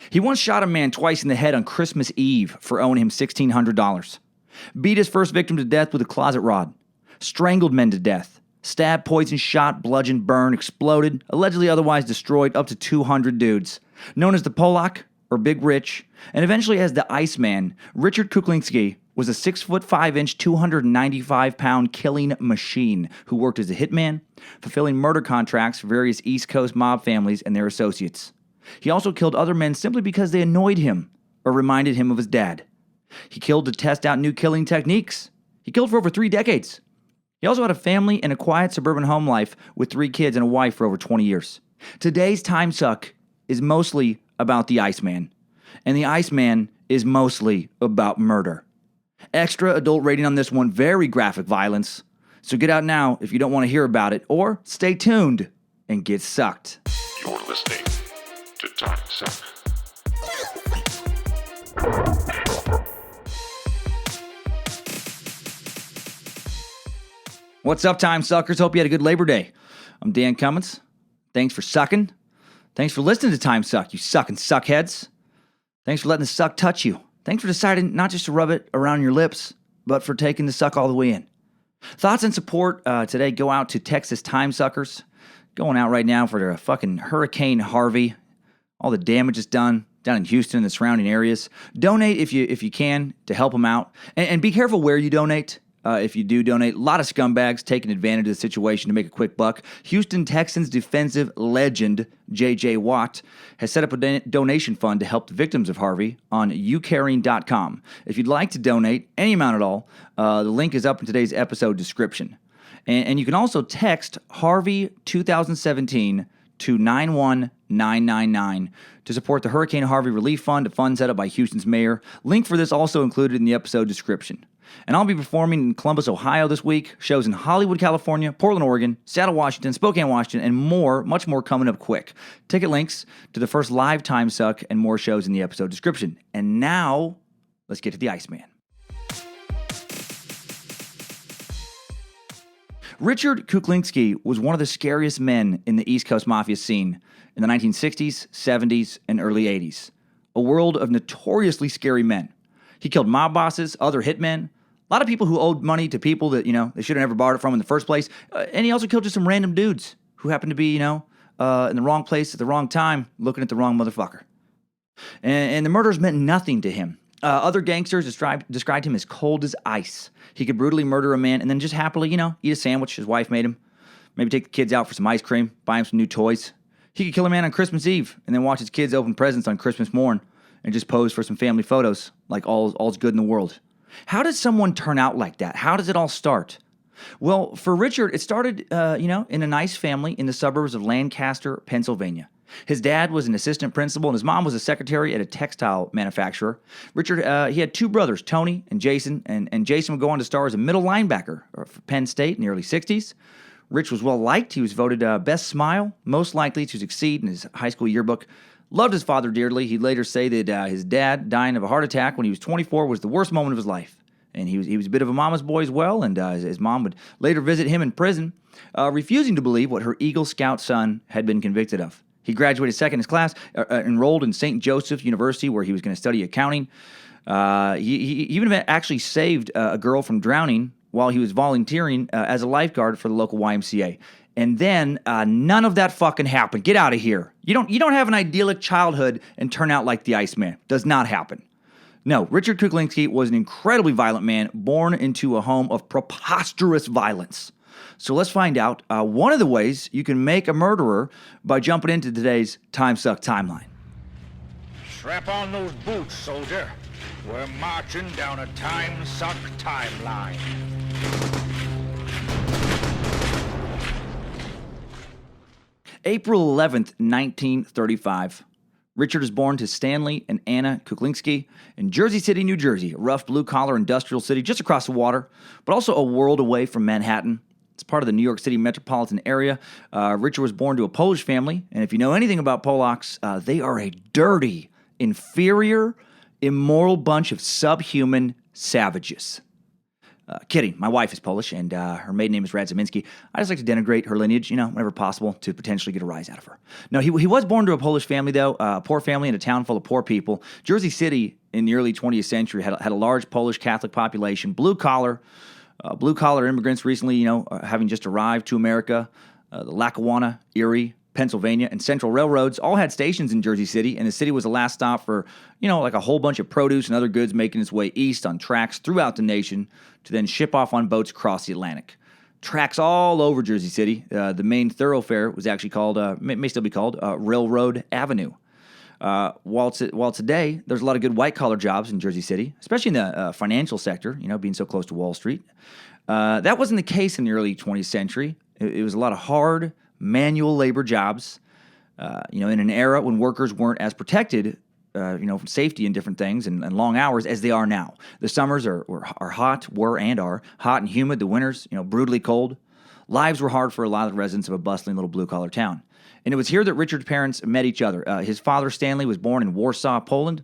He once shot a man twice in the head on Christmas Eve for owing him $1,600. Beat his first victim to death with a closet rod. Strangled men to death. Stabbed, poisoned, shot, bludgeoned, burned, exploded, allegedly otherwise destroyed up to 200 dudes. Known as the Polak, or Big Rich, and eventually as the Iceman, Richard Kuklinski was a 6'5", 295-pound killing machine who worked as a hitman, fulfilling murder contracts for various East Coast mob families and their associates. He also killed other men simply because they annoyed him or reminded him of his dad. He killed to test out new killing techniques. He killed for over 3 decades. He also had a family and a quiet suburban home life with 3 kids and a wife for over 20 years. Today's Timesuck is mostly about the Iceman, and the Iceman is mostly about murder. Extra adult rating on this one, very graphic violence. So get out now if you don't want to hear about it, or stay tuned and get sucked. You're listening to Timesuck. What's up, time suckers? Hope you had a good Labor Day. I'm Dan Cummins. Thanks for sucking. Thanks for listening to Timesuck, you sucking suckheads. Thanks for letting the suck touch you. Thanks for deciding not just to rub it around your lips, but for taking the suck all the way in. Thoughts and support today go out to Texas Timesuckers. Going out right now for the fucking Hurricane Harvey. All the damage is done down in Houston and the surrounding areas. Donate if you can to help them out. And be careful where you donate. If you do donate, a lot of scumbags taking advantage of the situation to make a quick buck. Houston Texans defensive legend J.J. Watt has set up a donation fund to help the victims of Harvey on youcaring.com. If you'd like to donate any amount at all, the link is up in today's episode description. And you can also text Harvey 2017 to 91999 to support the Hurricane Harvey Relief Fund, a fund set up by Houston's mayor. Link for this also included in the episode description. And I'll be performing in Columbus, Ohio this week, shows in Hollywood, California, Portland, Oregon, Seattle, Washington, Spokane, Washington, and more, much more coming up quick. Ticket links to the first live Timesuck and more shows in the episode description. And now, let's get to the Iceman. Richard Kuklinski was one of the scariest men in the East Coast Mafia scene in the 1960s, 70s, and early 80s. A world of notoriously scary men. He killed mob bosses, other hitmen, a lot of people who owed money to people that, they should have never borrowed it from in the first place. And he also killed just some random dudes who happened to be, in the wrong place at the wrong time, looking at the wrong motherfucker. And the murders meant nothing to him. Other gangsters described him as cold as ice. He could brutally murder a man and then just happily, eat a sandwich his wife made him. Maybe take the kids out for some ice cream, buy him some new toys. He could kill a man on Christmas Eve and then watch his kids open presents on Christmas morn and just pose for some family photos like all's good in the world. How does someone turn out like that? How does it all start? Well, for Richard, it started, in a nice family in the suburbs of Lancaster, Pennsylvania. His dad was an assistant principal, and his mom was a secretary at a textile manufacturer. Richard, he had 2 brothers, Tony and Jason, and Jason would go on to star as a middle linebacker for Penn State in the early 60s. Rich was well-liked. He was voted best smile, most likely to succeed in his high school yearbook. Loved his father dearly. He'd later say that his dad dying of a heart attack when he was 24 was the worst moment of his life. And he was a bit of a mama's boy as well, and his mom would later visit him in prison, refusing to believe what her Eagle Scout son had been convicted of. He graduated second in his class, enrolled in St. Joseph University, where he was going to study accounting. He even actually saved a girl from drowning while he was volunteering as a lifeguard for the local YMCA. And then none of that fucking happened. Get out of here. You don't have an idyllic childhood and turn out like the Iceman. Does not happen. No, Richard Kuklinski was an incredibly violent man born into a home of preposterous violence. So let's find out one of the ways you can make a murderer by jumping into today's Timesuck timeline. Strap on those boots, soldier. We're marching down a Timesuck timeline. April 11th, 1935. Richard is born to Stanley and Anna Kuklinski in Jersey City, New Jersey, a rough blue-collar industrial city just across the water, but also a world away from Manhattan. It's part of the New York City metropolitan area. Richard was born to a Polish family, and if you know anything about Polacks, they are a dirty, inferior, immoral bunch of subhuman savages. Kidding. My wife is Polish, and her maiden name is Radzyminski. I just like to denigrate her lineage, whenever possible, to potentially get a rise out of her. No, he was born to a Polish family, though, a poor family in a town full of poor people. Jersey City in the early 20th century had a large Polish Catholic population, blue-collar immigrants recently, having just arrived to America. The Lackawanna, Erie, Pennsylvania, and Central Railroads all had stations in Jersey City, and the city was the last stop for, like a whole bunch of produce and other goods making its way east on tracks throughout the nation to then ship off on boats across the Atlantic. Tracks all over Jersey City. The main thoroughfare was actually called, may still be called, Railroad Avenue. While today, there's a lot of good white-collar jobs in Jersey City, especially in the financial sector, being so close to Wall Street. That wasn't the case in the early 20th century. It was a lot of hard, manual labor jobs, in an era when workers weren't as protected, from safety and different things and long hours as they are now. The summers are hot and humid. The winters, brutally cold. Lives were hard for a lot of the residents of a bustling little blue-collar town. And it was here that Richard's parents met each other. His father, Stanley, was born in Warsaw, Poland,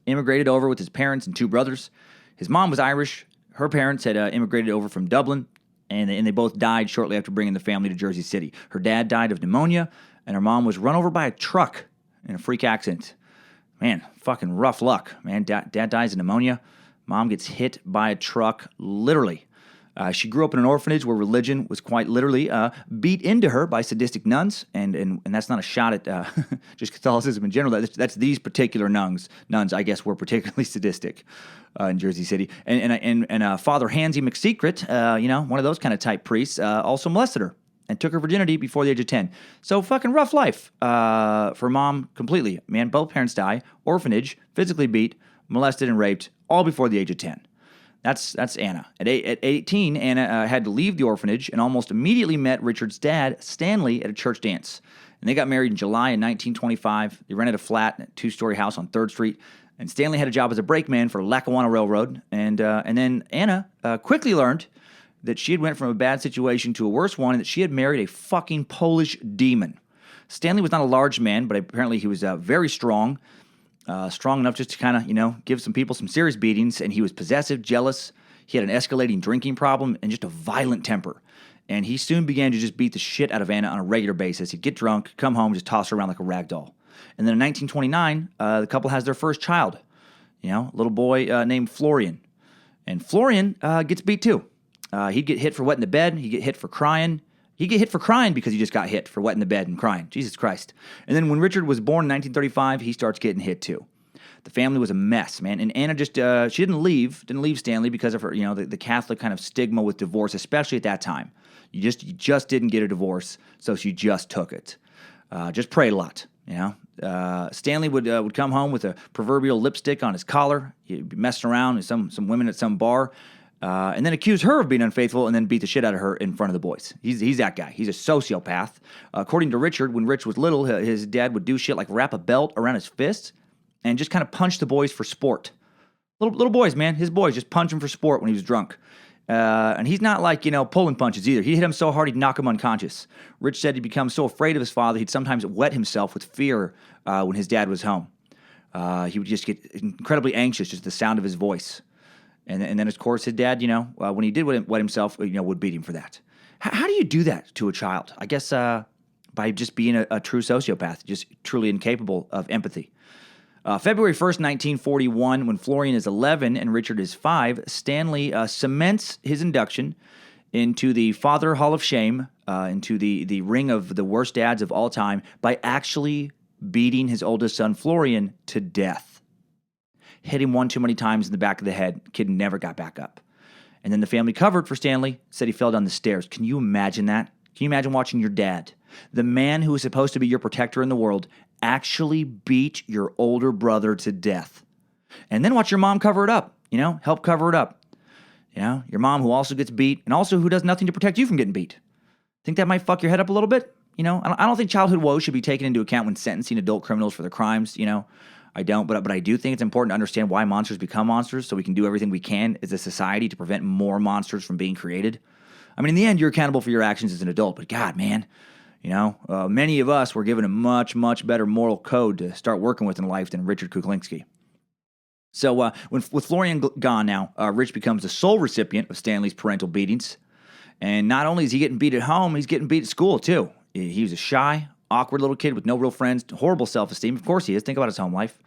immigrated over with his parents and two brothers. His mom was Irish. Her parents had immigrated over from Dublin, and they both died shortly after bringing the family to Jersey City. Her dad died of pneumonia, and her mom was run over by a truck in a freak accident. Man, fucking rough luck, man. Dad dies of pneumonia. Mom gets hit by a truck, literally. She grew up in an orphanage where religion was quite literally beat into her by sadistic nuns, and that's not a shot at just Catholicism in general. That's these particular nuns. Nuns, I guess, were particularly sadistic in Jersey City. And Father Hansy McSecret, one of those kind of type priests, also molested her and took her virginity before the age of 10. So fucking rough life for Mom completely. Man, both parents die, orphanage, physically beat, molested and raped, all before the age of 10. That's Anna. At 18, Anna had to leave the orphanage and almost immediately met Richard's dad, Stanley, at a church dance. And they got married in July in 1925. They rented a flat in a two-story house on 3rd Street. And Stanley had a job as a brakeman for Lackawanna Railroad. And then Anna quickly learned that she had went from a bad situation to a worse one and that she had married a fucking Polish demon. Stanley was not a large man, but apparently he was very strong. Strong enough just to kind of, give some people some serious beatings, and he was possessive, jealous. He had an escalating drinking problem and just a violent temper. And he soon began to just beat the shit out of Anna on a regular basis. He'd get drunk, come home, just toss her around like a rag doll. And then in 1929, the couple has their first child, a little boy named Florian. And Florian gets beat too. He'd get hit for wetting the bed. He'd get hit for crying. He'd get hit for crying because he just got hit for wetting the bed and crying. Jesus Christ. And then when Richard was born in 1935, he starts getting hit too. The family was a mess, man. And Anna just, she didn't leave Stanley because of her, the Catholic kind of stigma with divorce, especially at that time. You just didn't get a divorce, so she just took it. Just prayed a lot, Stanley would come home with a proverbial lipstick on his collar. He'd be messing around with some women at some bar. And then accuse her of being unfaithful and then beat the shit out of her in front of the boys. He's that guy. He's a sociopath. According to Richard, when Rich was little, his dad would do shit like wrap a belt around his fist and just kind of punch the boys for sport. Little boys, man. His boys just punch him for sport when he was drunk. And he's not like, pulling punches either. He hit him so hard he'd knock him unconscious. Rich said he'd become so afraid of his father he'd sometimes wet himself with fear when his dad was home. He would just get incredibly anxious just the sound of his voice. And then, of course, his dad, when he did wet himself, would beat him for that. How do you do that to a child? I guess by just being a true sociopath, just truly incapable of empathy. February 1st, 1941, when Florian is 11 and Richard is 5, Stanley cements his induction into the Father Hall of Shame, into the ring of the worst dads of all time, by actually beating his oldest son, Florian, to death. Hit him one too many times in the back of the head. Kid never got back up. And then the family covered for Stanley, said he fell down the stairs. Can you imagine that? Can you imagine watching your dad, the man who is supposed to be your protector in the world, actually beat your older brother to death? And then watch your mom cover it up, help cover it up. Your mom who also gets beat and also who does nothing to protect you from getting beat. Think that might fuck your head up a little bit? I don't think childhood woes should be taken into account when sentencing adult criminals for their crimes, I don't, but I do think it's important to understand why monsters become monsters so we can do everything we can as a society to prevent more monsters from being created. I mean, in the end, you're accountable for your actions as an adult, but God, man, many of us were given a much, much better moral code to start working with in life than Richard Kuklinski. So with Florian gone now, Rich becomes the sole recipient of Stanley's parental beatings. And not only is he getting beat at home, he's getting beat at school, too. He was a shy, awkward little kid with no real friends, horrible self-esteem. Of course he is. Think about his home life.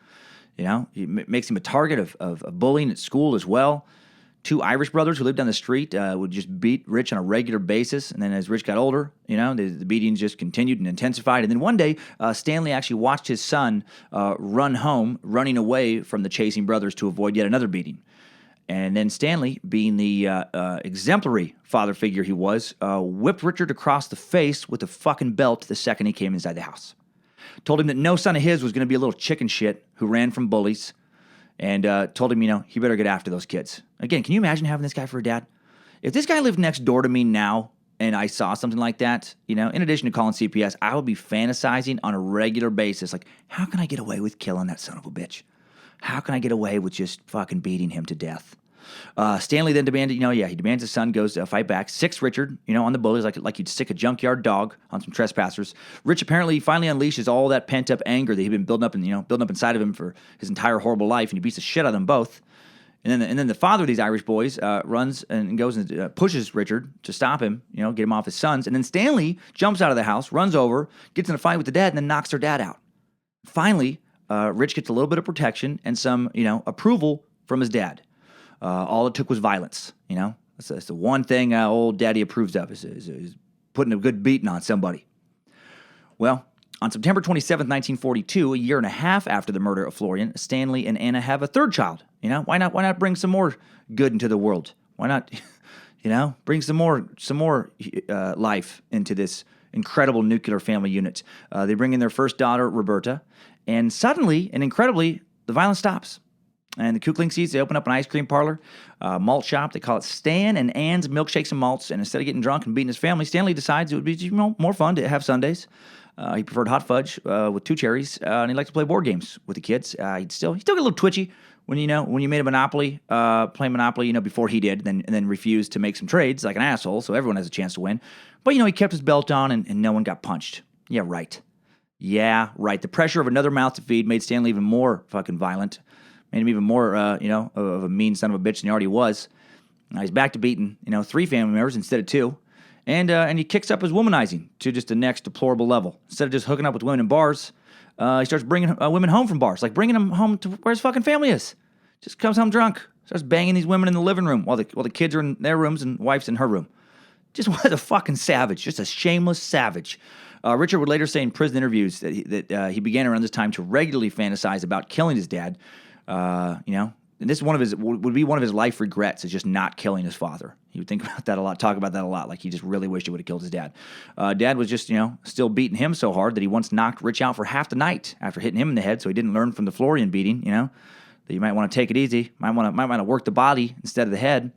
It makes him a target of bullying at school as well. 2 Irish brothers who lived down the street would just beat Rich on a regular basis. And then as Rich got older, the beatings just continued and intensified. And then one day, Stanley actually watched his son run home, running away from the chasing brothers to avoid yet another beating. And then Stanley, being the exemplary father figure he was, whipped Richard across the face with a fucking belt the second he came inside the house. Told him that no son of his was going to be a little chicken shit who ran from bullies. And told him, he better get after those kids. Again, can you imagine having this guy for a dad? If this guy lived next door to me now and I saw something like that, in addition to calling CPS, I would be fantasizing on a regular basis. Like, how can I get away with killing that son of a bitch? How can I get away with just fucking beating him to death? Stanley then demanded, he demands his son goes fight back. Sicks Richard, on the bullies like you'd sick a junkyard dog on some trespassers. Rich apparently finally unleashes all that pent up anger that he'd been building up inside of him for his entire horrible life, and he beats the shit out of them both. And then the father of these Irish boys runs and goes and pushes Richard to stop him, get him off his sons. And then Stanley jumps out of the house, runs over, gets in a fight with the dad, and then knocks their dad out. Finally, Rich gets a little bit of protection and some, approval from his dad. All it took was violence, That's the one thing old daddy approves of is putting a good beating on somebody. Well, on September 27th, 1942, a year and a half after the murder of Florian, Stanley and Anna have a third child. Why not bring some more good into the world? Why not, bring some more life into this incredible nuclear family unit? They bring in their first daughter, Roberta, and suddenly and incredibly, the violence stops. And the Kuklinskis, they open up an ice cream parlor, malt shop. They call it Stan and Ann's Milkshakes and Malts. And instead of getting drunk and beating his family, Stanley decides it would be more fun to have Sundays. He preferred hot fudge with 2 cherries, and he liked to play board games with the kids. He'd still get a little twitchy when you made a Monopoly, play Monopoly, before he did, and then refused to make some trades like an asshole, so everyone has a chance to win. But he kept his belt on, and no one got punched. Yeah, right. The pressure of another mouth to feed made Stanley even more fucking violent. Made him even more, of a mean son of a bitch than he already was. Now he's back to beating, 3 family members instead of 2. And he kicks up his womanizing to just the next deplorable level. Instead of just hooking up with women in bars, he starts bringing women home from bars. Like bringing them home to where his fucking family is. Just comes home drunk. Starts banging these women in the living room while the kids are in their rooms and wife's in her room. Just was a fucking savage. Just a shameless savage. Richard would later say in prison interviews that he began around this time to regularly fantasize about killing his dad. And this would be one of his life regrets is just not killing his father. He would think about that a lot, talk about that a lot, like he just really wished he would have killed his dad. Dad was just, still beating him so hard that he once knocked Rich out for half the night after hitting him in the head, so he didn't learn from the Florian beating, that you might want to take it easy, might want to work the body instead of the head.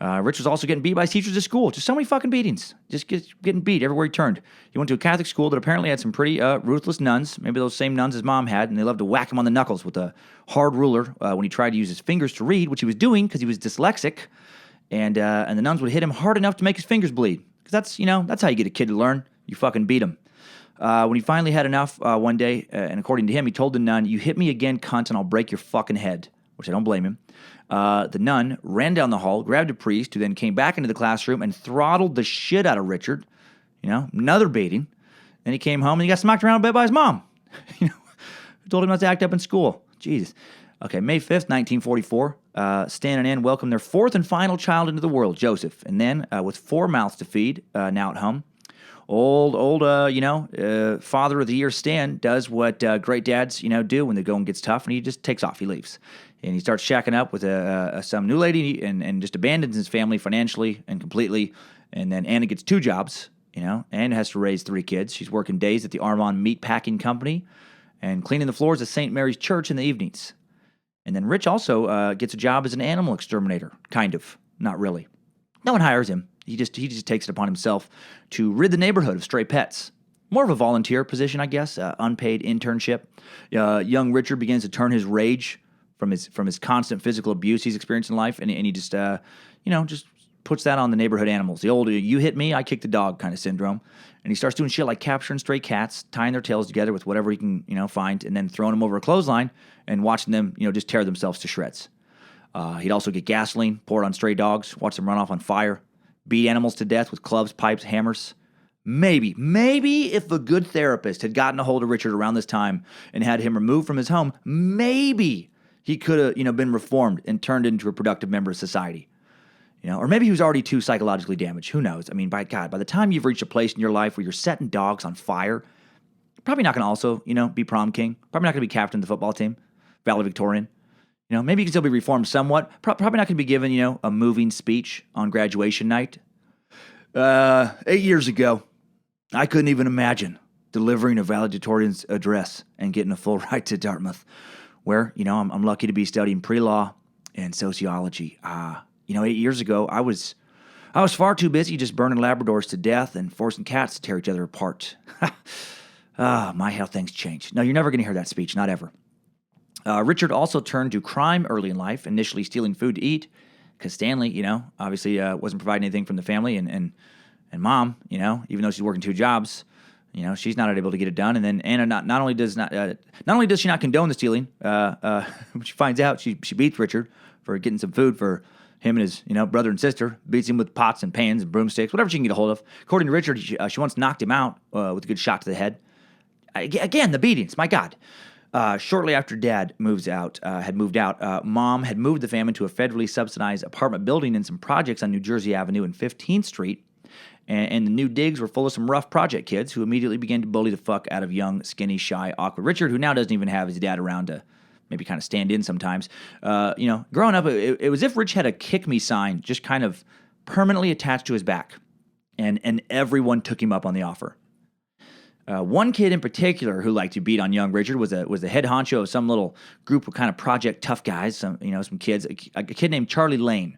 Rich was also getting beat by his teachers at school. Just so many fucking beatings. Just getting beat everywhere he turned. He went to a Catholic school that apparently had some pretty ruthless nuns, maybe those same nuns his mom had, and they loved to whack him on the knuckles with a hard ruler when he tried to use his fingers to read, which he was doing because he was dyslexic, and the nuns would hit him hard enough to make his fingers bleed. Because that's how you get a kid to learn. You fucking beat him. When he finally had enough one day, and according to him, he told the nun, "You hit me again, cunt, and I'll break your fucking head," which I don't blame him. The nun ran down the hall, grabbed a priest, who then came back into the classroom and throttled the shit out of Richard. Another beating. Then he came home and he got smacked around a bit by his mom. Told him not to act up in school. Jesus. Okay, May 5th, 1944, Stan and Ann welcomed their 4th and final child into the world, Joseph. And then, with 4 mouths to feed, now at home, old, father of the year Stan does what great dads, do when the going gets tough, and he just takes off. He leaves. And he starts shacking up with some new lady and just abandons his family financially and completely. And then Anna gets 2 jobs, Anna has to raise 3 kids. She's working days at the Armand Meat Packing Company and cleaning the floors at St. Mary's Church in the evenings. And then Rich also gets a job as an animal exterminator, kind of, not really. No one hires him. He just takes it upon himself to rid the neighborhood of stray pets. More of a volunteer position, I guess, unpaid internship. Young Richard begins to turn his rage from his constant physical abuse he's experienced in life, and he just puts that on the neighborhood animals. The old you hit me, I kick the dog kind of syndrome. And he starts doing shit like capturing stray cats, tying their tails together with whatever he can, find, and then throwing them over a clothesline and watching them, just tear themselves to shreds. He'd also get gasoline, pour it on stray dogs, watch them run off on fire, beat animals to death with clubs, pipes, hammers. Maybe if a good therapist had gotten a hold of Richard around this time and had him removed from his home, maybe he could have, been reformed and turned into a productive member of society. Or maybe he was already too psychologically damaged. Who knows? I mean, by God, by the time you've reached a place in your life where you're setting dogs on fire, you're probably not going to also, be prom king. Probably not going to be captain of the football team, valedictorian. Maybe you can still be reformed somewhat. Probably not going to be given, a moving speech on graduation night. 8 years ago, I couldn't even imagine delivering a valedictorian's address and getting a full ride to Dartmouth, where, I'm lucky to be studying pre-law and sociology. 8 years ago, I was far too busy just burning Labradors to death and forcing cats to tear each other apart. My, how things change. No, you're never going to hear that speech, not ever. Richard also turned to crime early in life, initially stealing food to eat, because Stanley, obviously wasn't providing anything from the family, and mom, even though she's working 2 jobs, she's not able to get it done. And then Anna not only does she not condone the stealing, when she finds out, she beats Richard for getting some food for him and his, brother and sister, beats him with pots and pans and broomsticks, whatever she can get a hold of. According to Richard, she once knocked him out with a good shot to the head. Again, the beatings, my God. Shortly after Dad had moved out, Mom had moved the family to a federally subsidized apartment building and some projects on New Jersey Avenue and 15th Street. And the new digs were full of some rough project kids who immediately began to bully the fuck out of young, skinny, shy, awkward Richard, who now doesn't even have his dad around to maybe kind of stand in sometimes. Growing up, it was as if Rich had a kick me sign just kind of permanently attached to his back. And everyone took him up on the offer. One kid in particular who liked to beat on young Richard was the head honcho of some little group of kind of project tough guys, some kids, a kid named Charlie Lane.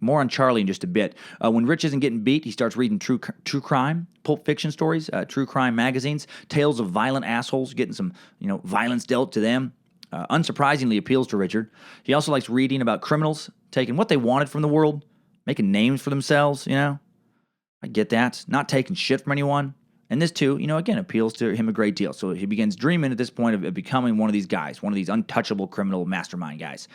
More on Charlie in just a bit. When Rich isn't getting beat, he starts reading true crime, Pulp Fiction stories, true crime magazines, tales of violent assholes, getting some, violence dealt to them. Unsurprisingly appeals to Richard. He also likes reading about criminals, taking what they wanted from the world, making names for themselves, I get that. Not taking shit from anyone. And this too, again, appeals to him a great deal. So he begins dreaming at this point of becoming one of these guys, one of these untouchable criminal mastermind guys.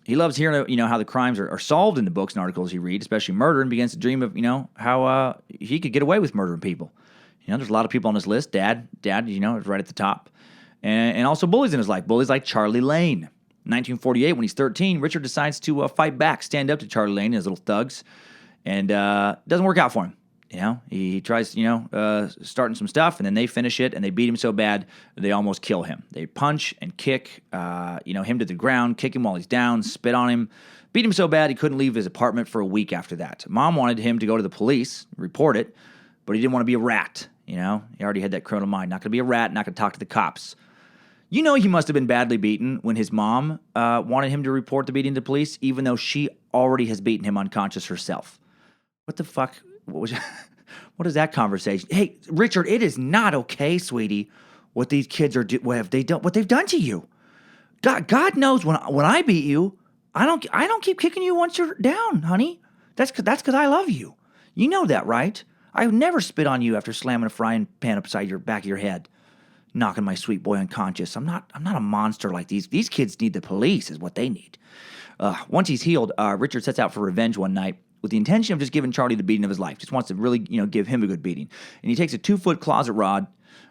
He loves hearing, how the crimes are solved in the books and articles he reads, especially murder, and begins to dream of, how he could get away with murdering people. There's a lot of people on his list. Dad, is right at the top. And also bullies in his life. Bullies like Charlie Lane. 1948, when he's 13, Richard decides to fight back, stand up to Charlie Lane and his little thugs. And doesn't work out for him. He tries, starting some stuff, and then they finish it, and they beat him so bad they almost kill him. They punch and kick, him to the ground, kick him while he's down, spit on him, beat him so bad he couldn't leave his apartment for a week after that. Mom wanted him to go to the police, report it, but he didn't want to be a rat. He already had that criminal mind. Not going to be a rat, not going to talk to the cops. He must have been badly beaten when his mom wanted him to report the beating to the police, even though she already has beaten him unconscious herself. What the fuck? What is that conversation? Hey, Richard, it is not okay, sweetie, what these kids are what they've done to you. God knows when I beat you, I don't keep kicking you once you're down, honey. That's because I love you. You know that, right? I would never spit on you after slamming a frying pan upside your back of your head, knocking my sweet boy unconscious. I'm not a monster like these. These kids need the police, is what they need. Once he's healed, Richard sets out for revenge one night, with the intention of just giving Charlie the beating of his life. Just wants to really, give him a good beating. And he takes a 2-foot closet rod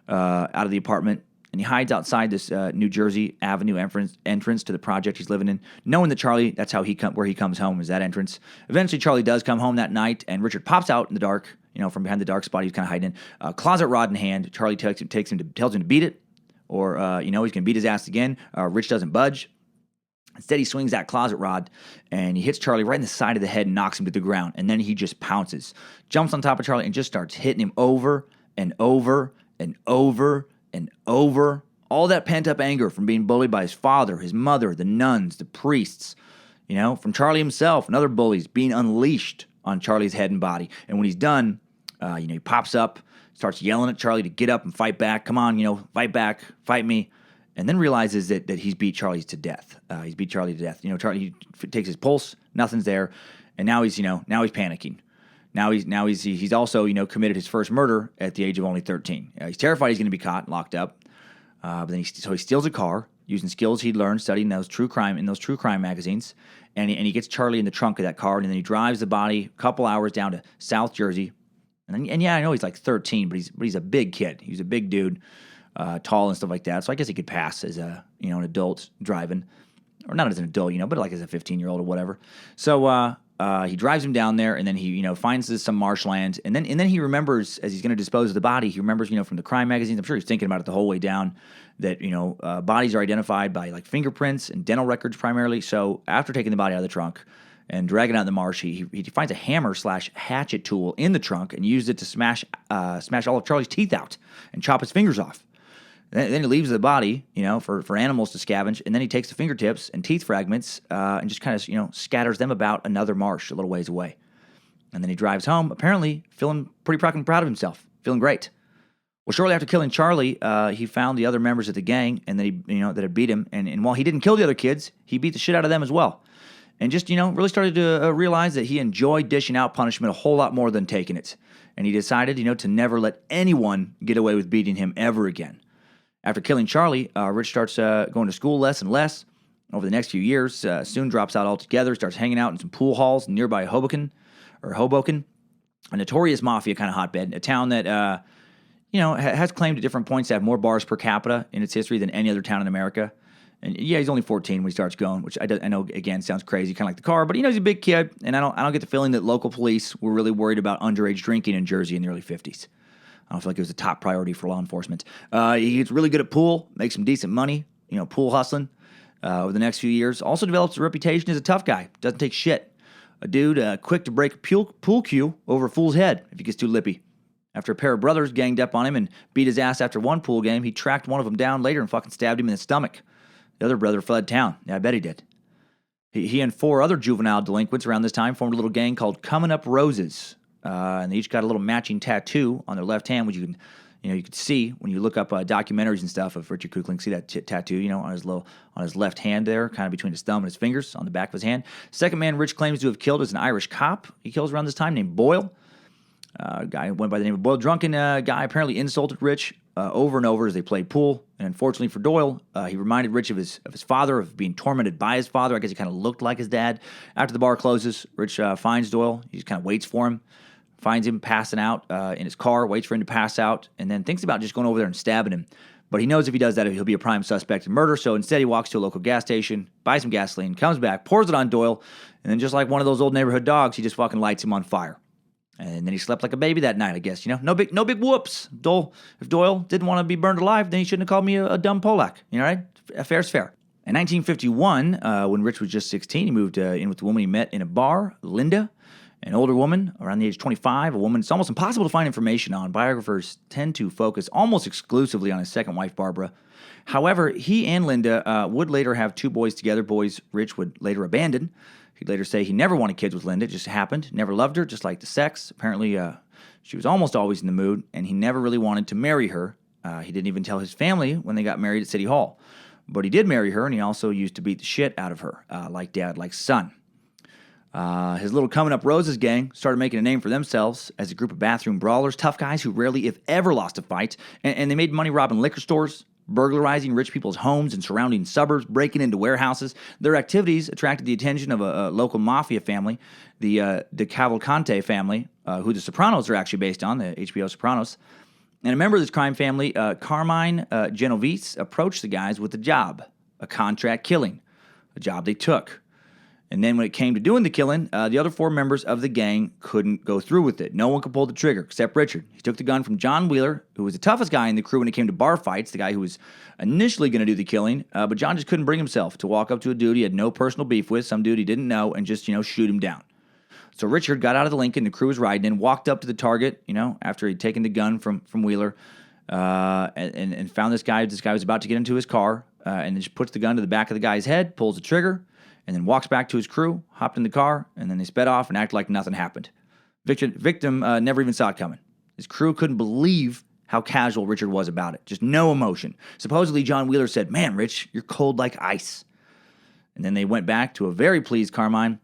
out of the apartment, and he hides outside this New Jersey Avenue entrance to the project he's living in, knowing that Charlie, that's where he comes home, is that entrance. Eventually, Charlie does come home that night, and Richard pops out in the dark, from behind the dark spot he's kind of hiding in. Closet rod in hand, Charlie tells him to beat it, or, he's going to beat his ass again. Rich doesn't budge. Instead, he swings that closet rod, and he hits Charlie right in the side of the head and knocks him to the ground. And then he just pounces, jumps on top of Charlie, and just starts hitting him over and over and over and over. All that pent-up anger from being bullied by his father, his mother, the nuns, the priests, from Charlie himself and other bullies being unleashed on Charlie's head and body. And when he's done, he pops up, starts yelling at Charlie to get up and fight back. Come on, fight back, fight me. And then realizes that he's beat Charlie to death. Charlie, he takes his pulse, nothing's there. And now he's panicking. Now he's also committed his first murder at the age of only 13. He's terrified he's going to be caught and locked up. But then he steals a car using skills he'd learned studying those true crime magazines, and he gets Charlie in the trunk of that car, and then he drives the body a couple hours down to South Jersey. And yeah, I know he's like 13, but he's a big kid. He's a big dude, tall and stuff like that. So I guess he could pass as an adult driving, or not as an adult, but like as a 15-year-old or whatever. So he drives him down there, and then he finds some marshland, and then he remembers, as he's going to dispose of the body, he remembers from the crime magazines. I'm sure he's thinking about it the whole way down, that bodies are identified by like fingerprints and dental records primarily. So after taking the body out of the trunk and dragging it out in the marsh, he finds a hammer/hatchet tool in the trunk and used it to smash all of Charlie's teeth out and chop his fingers off. Then he leaves the body, for animals to scavenge, and then he takes the fingertips and teeth fragments and just kind of, scatters them about another marsh a little ways away. And then he drives home, apparently feeling pretty fucking proud of himself, feeling great. Well, shortly after killing Charlie, he found the other members of the gang, and then that had beat him. And while he didn't kill the other kids, he beat the shit out of them as well. And just, really started to realize that he enjoyed dishing out punishment a whole lot more than taking it. And he decided, to never let anyone get away with beating him ever again. After killing Charlie, Rich starts going to school less and less. Over the next few years, soon drops out altogether, starts hanging out in some pool halls in nearby Hoboken, a notorious mafia kind of hotbed, a town that, has claimed at different points to have more bars per capita in its history than any other town in America. And yeah, he's only 14 when he starts going, which I know, again, sounds crazy, kind of like the car, but he's a big kid, and I don't get the feeling that local police were really worried about underage drinking in Jersey in the early 50s. I don't feel like it was a top priority for law enforcement. He gets really good at pool, makes some decent money, pool hustling over the next few years. Also develops a reputation as a tough guy, doesn't take shit. A dude quick to break a pool cue over a fool's head if he gets too lippy. After a pair of brothers ganged up on him and beat his ass after one pool game, he tracked one of them down later and fucking stabbed him in the stomach. The other brother fled town. Yeah, I bet he did. He and 4 other juvenile delinquents around this time formed a little gang called Coming Up Roses. And they each got a little matching tattoo on their left hand, which you can see when you look up documentaries and stuff of Richard Kuklinski. See that tattoo, on his left hand there, kind of between his thumb and his fingers on the back of his hand. Second man Rich claims to have killed is an Irish cop he kills around this time named Boyle. A guy went by the name of Boyle. Drunken guy apparently insulted Rich over and over as they played pool. And unfortunately for Doyle, he reminded Rich of his father, of being tormented by his father. I guess he kind of looked like his dad. After the bar closes, Rich finds Doyle. He just kind of waits for him. Finds him passing out in his car, waits for him to pass out, and then thinks about just going over there and stabbing him. But he knows if he does that, he'll be a prime suspect in murder, so instead he walks to a local gas station, buys some gasoline, comes back, pours it on Doyle, and then just like one of those old neighborhood dogs, he just fucking lights him on fire. And then he slept like a baby that night, I guess. No big whoops. If Doyle didn't want to be burned alive, then he shouldn't have called me a dumb Polak. Right? Fair's fair. In 1951, when Rich was just 16, he moved in with the woman he met in a bar, Linda. An older woman, around the age of 25, a woman it's almost impossible to find information on. Biographers tend to focus almost exclusively on his second wife, Barbara. However, he and Linda would later have 2 boys together, boys Rich would later abandon. He'd later say he never wanted kids with Linda, it just happened. Never loved her, just liked the sex. Apparently, she was almost always in the mood, and he never really wanted to marry her. He didn't even tell his family when they got married at City Hall. But he did marry her, and he also used to beat the shit out of her, like dad, like son. His little Coming Up Roses gang started making a name for themselves as a group of bathroom brawlers, tough guys who rarely, if ever, lost a fight. And they made money robbing liquor stores, burglarizing rich people's homes and surrounding suburbs, breaking into warehouses. Their activities attracted the attention of a local mafia family, the Cavalcante family, who the Sopranos are actually based on, the HBO Sopranos. And a member of this crime family, Carmine Genovese, approached the guys with a job, a contract killing, a job they took. And then when it came to doing the killing, the other 4 members of the gang couldn't go through with it. No one could pull the trigger except Richard. He took the gun from John Wheeler, who was the toughest guy in the crew when it came to bar fights, the guy who was initially going to do the killing. But John just couldn't bring himself to walk up to a dude he had no personal beef with, some dude he didn't know, and just, shoot him down. So Richard got out of the Lincoln the crew was riding in, walked up to the target, after he'd taken the gun from Wheeler, and found this guy. This guy was about to get into his car, and then just puts the gun to the back of the guy's head, pulls the trigger, and then walks back to his crew, hopped in the car, and then they sped off and acted like nothing happened. Victim never even saw it coming. His crew couldn't believe how casual Richard was about it. Just no emotion. Supposedly, John Wheeler said, "Man, Rich, you're cold like ice." And then they went back to a very pleased Carmine,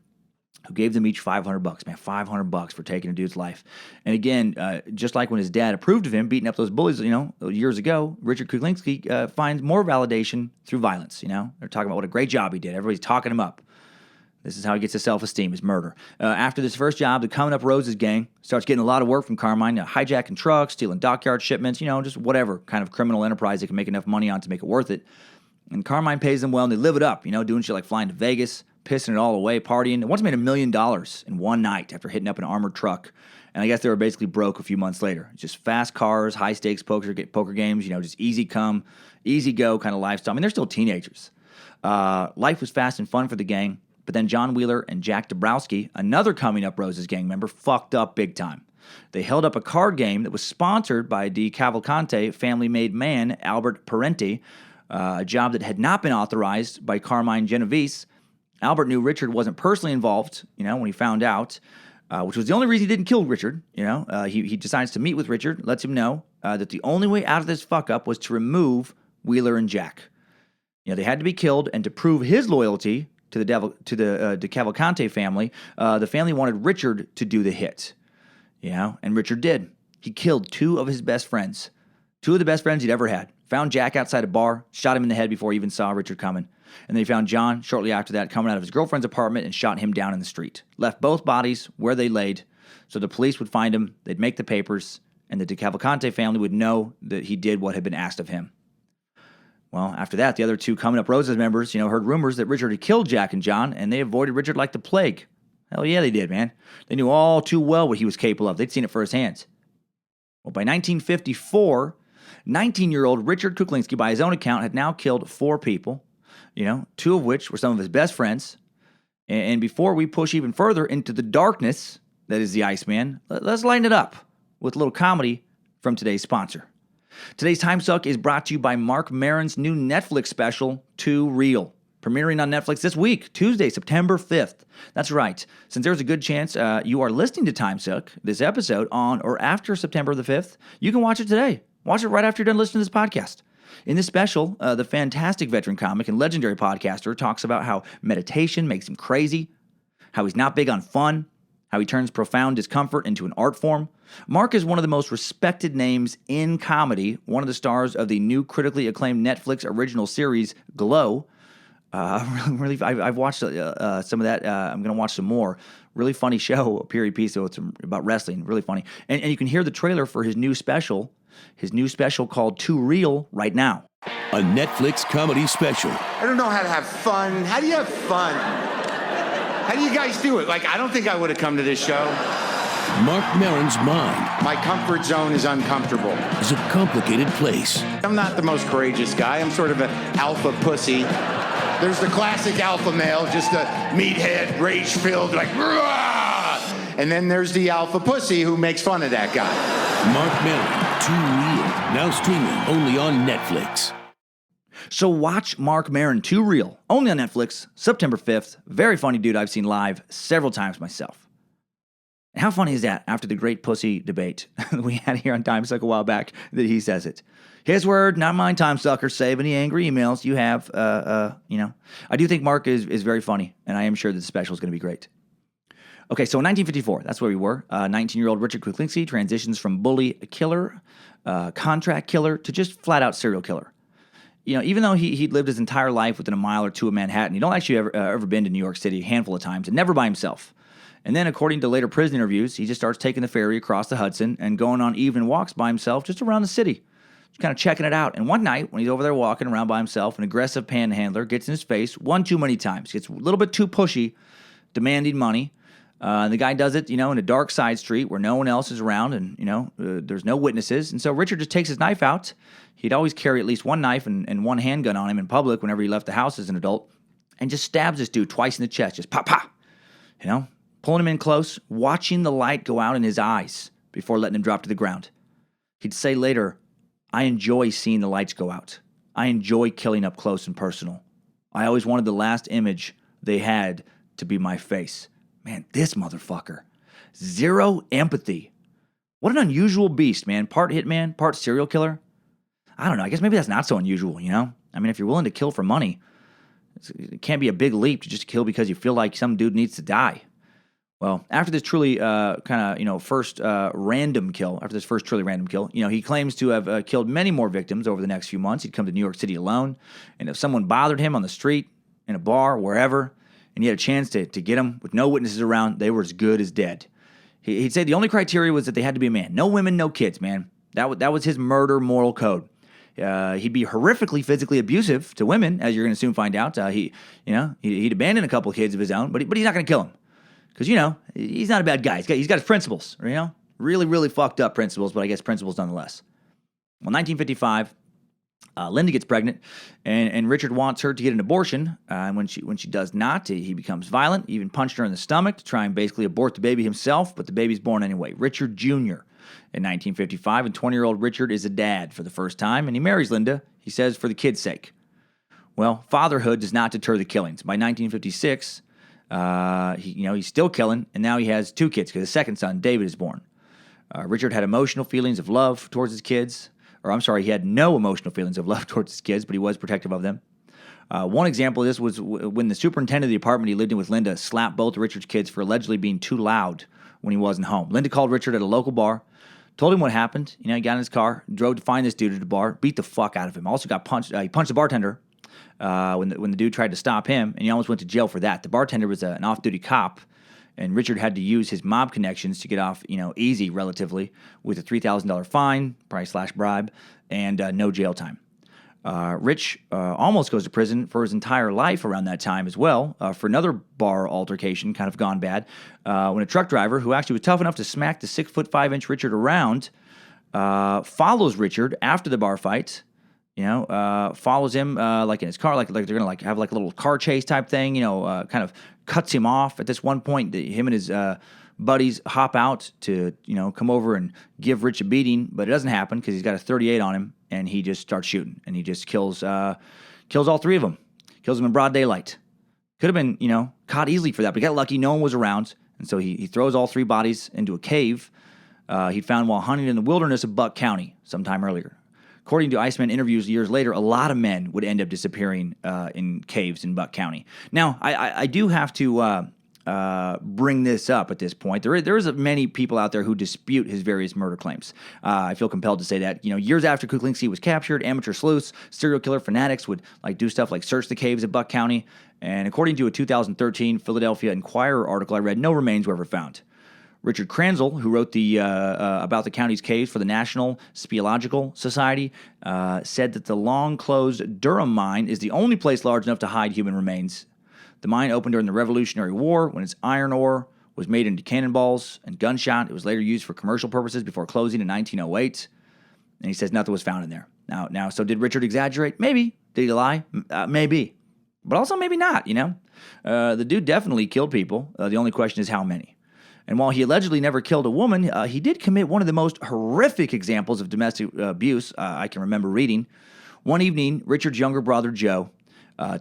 who gave them each $500, man, $500 for taking a dude's life. And again, just like when his dad approved of him beating up those bullies, years ago, Richard Kuklinski finds more validation through violence, They're talking about what a great job he did. Everybody's talking him up. This is how he gets his self-esteem, his murder. After this first job, the Coming Up Roses gang starts getting a lot of work from Carmine, hijacking trucks, stealing dockyard shipments, just whatever kind of criminal enterprise they can make enough money on to make it worth it. And Carmine pays them well, and they live it up, doing shit like flying to Vegas, pissing it all away, partying. They once made $1 million in one night after hitting up an armored truck. And I guess they were basically broke a few months later. Just fast cars, high-stakes poker games, just easy come, easy go kind of lifestyle. I mean, they're still teenagers. Life was fast and fun for the gang, but then John Wheeler and Jack Dabrowski, another Coming Up Roses gang member, fucked up big time. They held up a card game that was sponsored by the Cavalcante family-made man, Albert Parenti, a job that had not been authorized by Carmine Genovese. Albert knew Richard wasn't personally involved, when he found out, which was the only reason he didn't kill Richard. He decides to meet with Richard, lets him know that the only way out of this fuck-up was to remove Wheeler and Jack. They had to be killed, and to prove his loyalty to the Cavalcante family, the family wanted Richard to do the hit. And Richard did. He killed two of his best friends, two of the best friends he'd ever had. Found Jack outside a bar, shot him in the head before he even saw Richard coming. And then he found John shortly after that coming out of his girlfriend's apartment and shot him down in the street. Left both bodies where they laid so the police would find him, they'd make the papers, and the Cavalcante family would know that he did what had been asked of him. Well, after that, the other two Coming Up Roses members, heard rumors that Richard had killed Jack and John, and they avoided Richard like the plague. Hell yeah, they did, man. They knew all too well what he was capable of. They'd seen it firsthand. Well, by 1954, 19-year-old Richard Kuklinski, by his own account, had now killed 4 people, two of which were some of his best friends. And before we push even further into the darkness that is the Iceman, let's lighten it up with a little comedy from today's sponsor. Today's Timesuck is brought to you by Mark Maron's new Netflix special, Too Real, premiering on Netflix this week, Tuesday, September 5th. That's right. Since there's a good chance you are listening to Timesuck, this episode, on or after September the 5th, you can watch it today. Watch it right after you're done listening to this podcast. In this special, the fantastic veteran comic and legendary podcaster talks about how meditation makes him crazy, how he's not big on fun, how he turns profound discomfort into an art form. Mark is one of the most respected names in comedy, one of the stars of the new critically acclaimed Netflix original series, Glow. I've watched some of that. I'm going to watch some more. Really funny show, a period piece, so it's about wrestling. Really funny. And you can hear the trailer for his new special called Too Real right now. A Netflix comedy special. I don't know how to have fun. How do you have fun? How do you guys do it? I don't think I would have come to this show. Mark Maron's mind My comfort zone is uncomfortable. is a complicated place. I'm not the most courageous guy. I'm sort of an alpha pussy. There's the classic alpha male, just a meathead, rage-filled, "Rah!" And then there's the alpha pussy who makes fun of that guy. Mark Maron, Too Real, now streaming only on Netflix. So watch Mark Maron, Too Real, only on Netflix, September 5th. Very funny dude I've seen live several times myself. And how funny is that after the great pussy debate we had here on Timesuck a while back that he says it? His word, not mine, Timesucker. Save any angry emails you have. I do think Mark is very funny, and I am sure that the special is going to be great. Okay, so in 1954, that's where we were. 19-year-old Richard Kuklinski transitions from bully killer, contract killer, to just flat-out serial killer. Even though he'd lived his entire life within a mile or two of Manhattan, he'd only actually ever been to New York City a handful of times, and never by himself. And then, according to later prison interviews, he just starts taking the ferry across the Hudson and going on evening walks by himself just around the city, just kind of checking it out. And one night, when he's over there walking around by himself, an aggressive panhandler gets in his face one too many times, gets a little bit too pushy, demanding money. The guy does it, in a dark side street where no one else is around and, there's no witnesses. And so Richard just takes his knife out. He'd always carry at least one knife and one handgun on him in public whenever he left the house as an adult, and just stabs this dude twice in the chest, just pop, pop, pulling him in close, watching the light go out in his eyes before letting him drop to the ground. He'd say later, "I enjoy seeing the lights go out. I enjoy killing up close and personal. I always wanted the last image they had to be my face." Man, this motherfucker. Zero empathy. What an unusual beast, man. Part hitman, part serial killer. I don't know. I guess maybe that's not so unusual, I mean, if you're willing to kill for money, it can't be a big leap to just kill because you feel like some dude needs to die. Well, after this truly first random kill, he claims to have killed many more victims over the next few months. He'd come to New York City alone, and if someone bothered him on the street, in a bar, wherever, and he had a chance to get him with no witnesses around, they were as good as dead. He'd say the only criteria was that they had to be a man. No women, no kids, man. That was his murder moral code. He'd be horrifically physically abusive to women, as you're going to soon find out. He'd abandon a couple of kids of his own, but he's not going to kill them. Because, he's not a bad guy. He's got his principles, really, really fucked up principles, but I guess principles nonetheless. Well, 1955, Linda gets pregnant, and Richard wants her to get an abortion. And when she does not, he becomes violent. He even punched her in the stomach to try and basically abort the baby himself, but the baby's born anyway. Richard Jr. in 1955, and 20-year-old Richard is a dad for the first time, and he marries Linda, he says, for the kid's sake. Well, fatherhood does not deter the killings. By 1956... he's still killing, and now he has 2 kids because his second son, David, is born. Richard had emotional feelings of love towards his kids. He had no emotional feelings of love towards his kids, but he was protective of them. One example of this was when the superintendent of the apartment he lived in with Linda slapped both of Richard's kids for allegedly being too loud when he wasn't home. Linda called Richard at a local bar, told him what happened. He got in his car, drove to find this dude at the bar, beat the fuck out of him. Also got punched. He punched the bartender. When the dude tried to stop him, and he almost went to jail for that. The bartender was an off-duty cop, and Richard had to use his mob connections to get off, easy relatively, with a $3,000 fine, probably / bribe, and no jail time. Rich almost goes to prison for his entire life around that time as well, for another bar altercation, kind of gone bad, when a truck driver, who actually was tough enough to smack the 6'5" Richard around, follows Richard after the bar fight. Follows him like in his car, like they're gonna have a little car chase type thing. Kind of cuts him off at this one point. Him and his buddies hop out to come over and give Rich a beating, but it doesn't happen because he's got a 38 on him, and he just starts shooting, and he just kills all 3 of them. Kills them in broad daylight. Could have been caught easily for that, but he got lucky. No one was around, and so he throws all 3 bodies into a cave he'd found while hunting in the wilderness of Buck County sometime earlier. According to Iceman interviews years later, a lot of men would end up disappearing in caves in Buck County. Now, I do have to bring this up at this point. There is many people out there who dispute his various murder claims. I feel compelled to say that. Years after Kuklinski was captured, amateur sleuths, serial killer fanatics would do stuff like search the caves of Buck County. And according to a 2013 Philadelphia Inquirer article I read, no remains were ever found. Richard Kranzel, who wrote the about the county's caves for the National Speleological Society, said that the long-closed Durham mine is the only place large enough to hide human remains. The mine opened during the Revolutionary War when its iron ore was made into cannonballs and gunshot. It was later used for commercial purposes before closing in 1908. And he says nothing was found in there. Now, so did Richard exaggerate? Maybe. Did he lie? Maybe. But also maybe not, The dude definitely killed people. The only question is how many. And while he allegedly never killed a woman, he did commit one of the most horrific examples of domestic abuse I can remember reading. One evening, Richard's younger brother, Joe,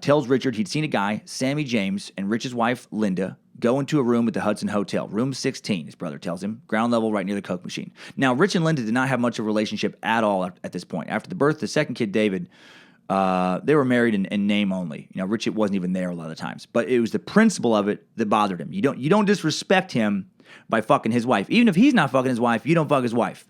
tells Richard he'd seen a guy, Sammy James, and Rich's wife, Linda, go into a room at the Hudson Hotel. Room 16, his brother tells him. Ground level right near the Coke machine. Now, Rich and Linda did not have much of a relationship at all at this point. After the birth of the second kid, David, they were married in name only. Rich wasn't even there a lot of the times. But it was the principle of it that bothered him. You don't disrespect him by fucking his wife. Even if he's not fucking his wife, you don't fuck his wife,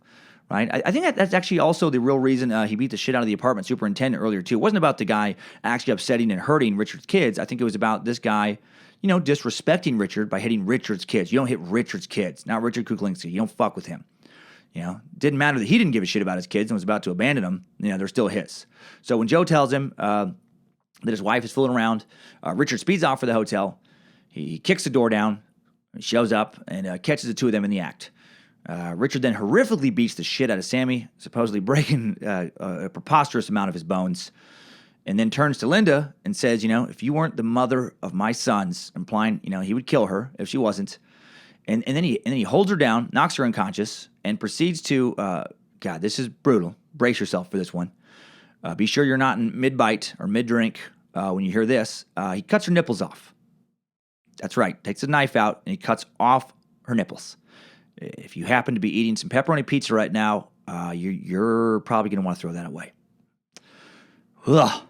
right? I think that's actually also the real reason he beat the shit out of the apartment superintendent earlier, too. It wasn't about the guy actually upsetting and hurting Richard's kids. I think it was about this guy, disrespecting Richard by hitting Richard's kids. You don't hit Richard's kids, not Richard Kuklinski. You don't fuck with him. Didn't matter that he didn't give a shit about his kids and was about to abandon them. They're still his. So when Joe tells him that his wife is fooling around, Richard speeds off for the hotel. He kicks the door down. He shows up and catches the 2 of them in the act. Richard then horrifically beats the shit out of Sammy, supposedly breaking a preposterous amount of his bones, and then turns to Linda and says, if you weren't the mother of my sons, implying, he would kill her if she wasn't. And then he holds her down, knocks her unconscious, and proceeds to, God, this is brutal. Brace yourself for this one. Be sure you're not in mid-bite or mid-drink when you hear this. He cuts her nipples off. That's right. Takes a knife out and he cuts off her nipples. If you happen to be eating some pepperoni pizza right now, you're probably going to want to throw that away. Ugh.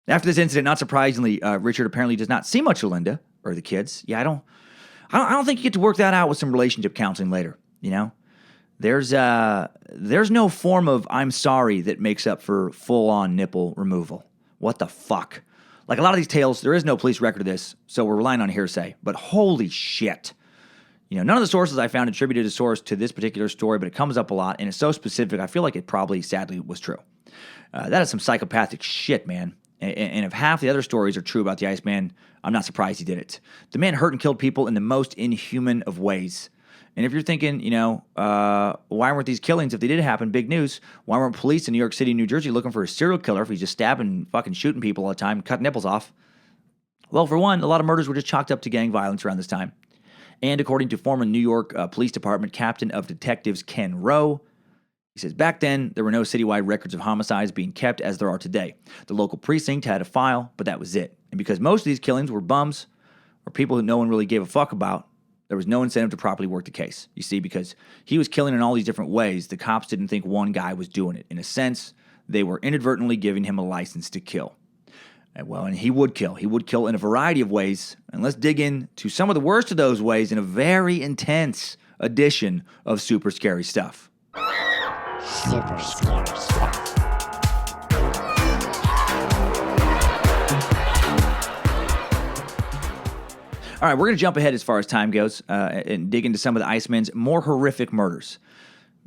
After this incident, not surprisingly, Richard apparently does not see much of Linda or the kids. Yeah, I don't think you get to work that out with some relationship counseling later, you know? There's no form of I'm sorry that makes up for full-on nipple removal. What the fuck? Like a lot of these tales, there is no police record of this, so we're relying on hearsay. But holy shit. You know, none of the sources I found attributed a source to this particular story, but it comes up a lot, and it's so specific, I feel like it probably, sadly, was true. That is some psychopathic shit, man. And if half the other stories are true about the Iceman, I'm not surprised he did it. The man hurt and killed people in the most inhuman of ways. And if you're thinking, you know, why weren't these killings, if they did happen, big news, why weren't police in New York City, New Jersey looking for a serial killer if he's just stabbing, fucking shooting people all the time, cutting nipples off? Well, for one, a lot of murders were just chalked up to gang violence around this time. And according to former New York Police Department Captain of Detectives Ken Rowe, he says, back then, there were no citywide records of homicides being kept as there are today. The local precinct had a file, but that was it. And because most of these killings were bums or people who no one really gave a fuck about, there was no incentive to properly work the case. You see, because he was killing in all these different ways, the cops didn't think one guy was doing it. In a sense, they were inadvertently giving him a license to kill. And he would kill. He would kill in a variety of ways. And let's dig into some of the worst of those ways in a very intense edition of Super Scary Stuff. Super scary stuff. All right, we're going to jump ahead as far as time goes and dig into some of the Iceman's more horrific murders.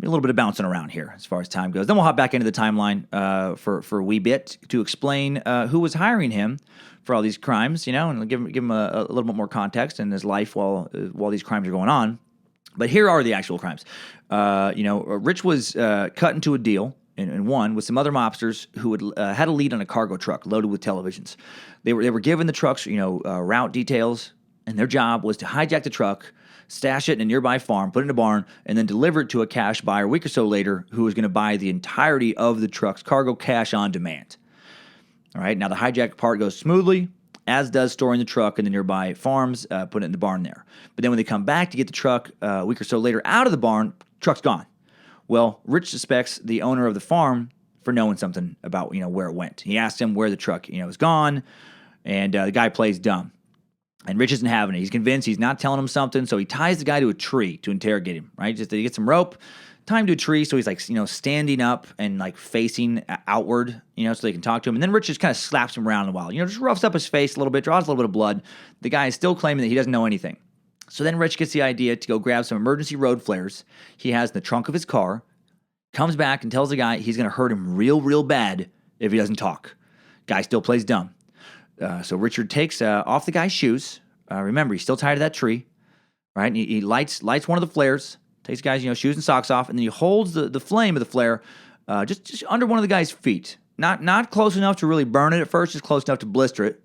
A little bit of bouncing around here as far as time goes. Then we'll hop back into the timeline for a wee bit to explain who was hiring him for all these crimes, you know, and give him a little bit more context in his life while these crimes are going on. But here are the actual crimes. Rich was cut into a deal in one with some other mobsters who had a lead on a cargo truck loaded with televisions. They were given the truck's route details, and their job was to hijack the truck, stash it in a nearby farm, put it in a barn, and then deliver it to a cash buyer a week or so later who was going to buy the entirety of the truck's cargo cash on demand. All right, now the hijack part goes smoothly, as does storing the truck in the nearby farms, put it in the barn there. But then when they come back to get the truck a week or so later out of the barn, truck's gone. Well, Rich suspects the owner of the farm for knowing something about, where it went. He asks him where the truck, is gone, and the guy plays dumb. And Rich isn't having it. He's convinced he's not telling him something, so he ties the guy to a tree to interrogate him, right? Just to get some rope, tie him to a tree, so he's standing up and facing outward, so they can talk to him. And then Rich just kind of slaps him around a while, just roughs up his face a little bit, draws a little bit of blood. The guy is still claiming that he doesn't know anything. So then Rich gets the idea to go grab some emergency road flares he has in the trunk of his car, comes back and tells the guy he's going to hurt him real, real bad if he doesn't talk. Guy still plays dumb. So Richard takes off the guy's shoes. Remember, he's still tied to that tree, right? And he lights one of the flares, takes the guy's shoes and socks off, and then he holds the flame of the flare just under one of the guy's feet. Not close enough to really burn it at first, just close enough to blister it.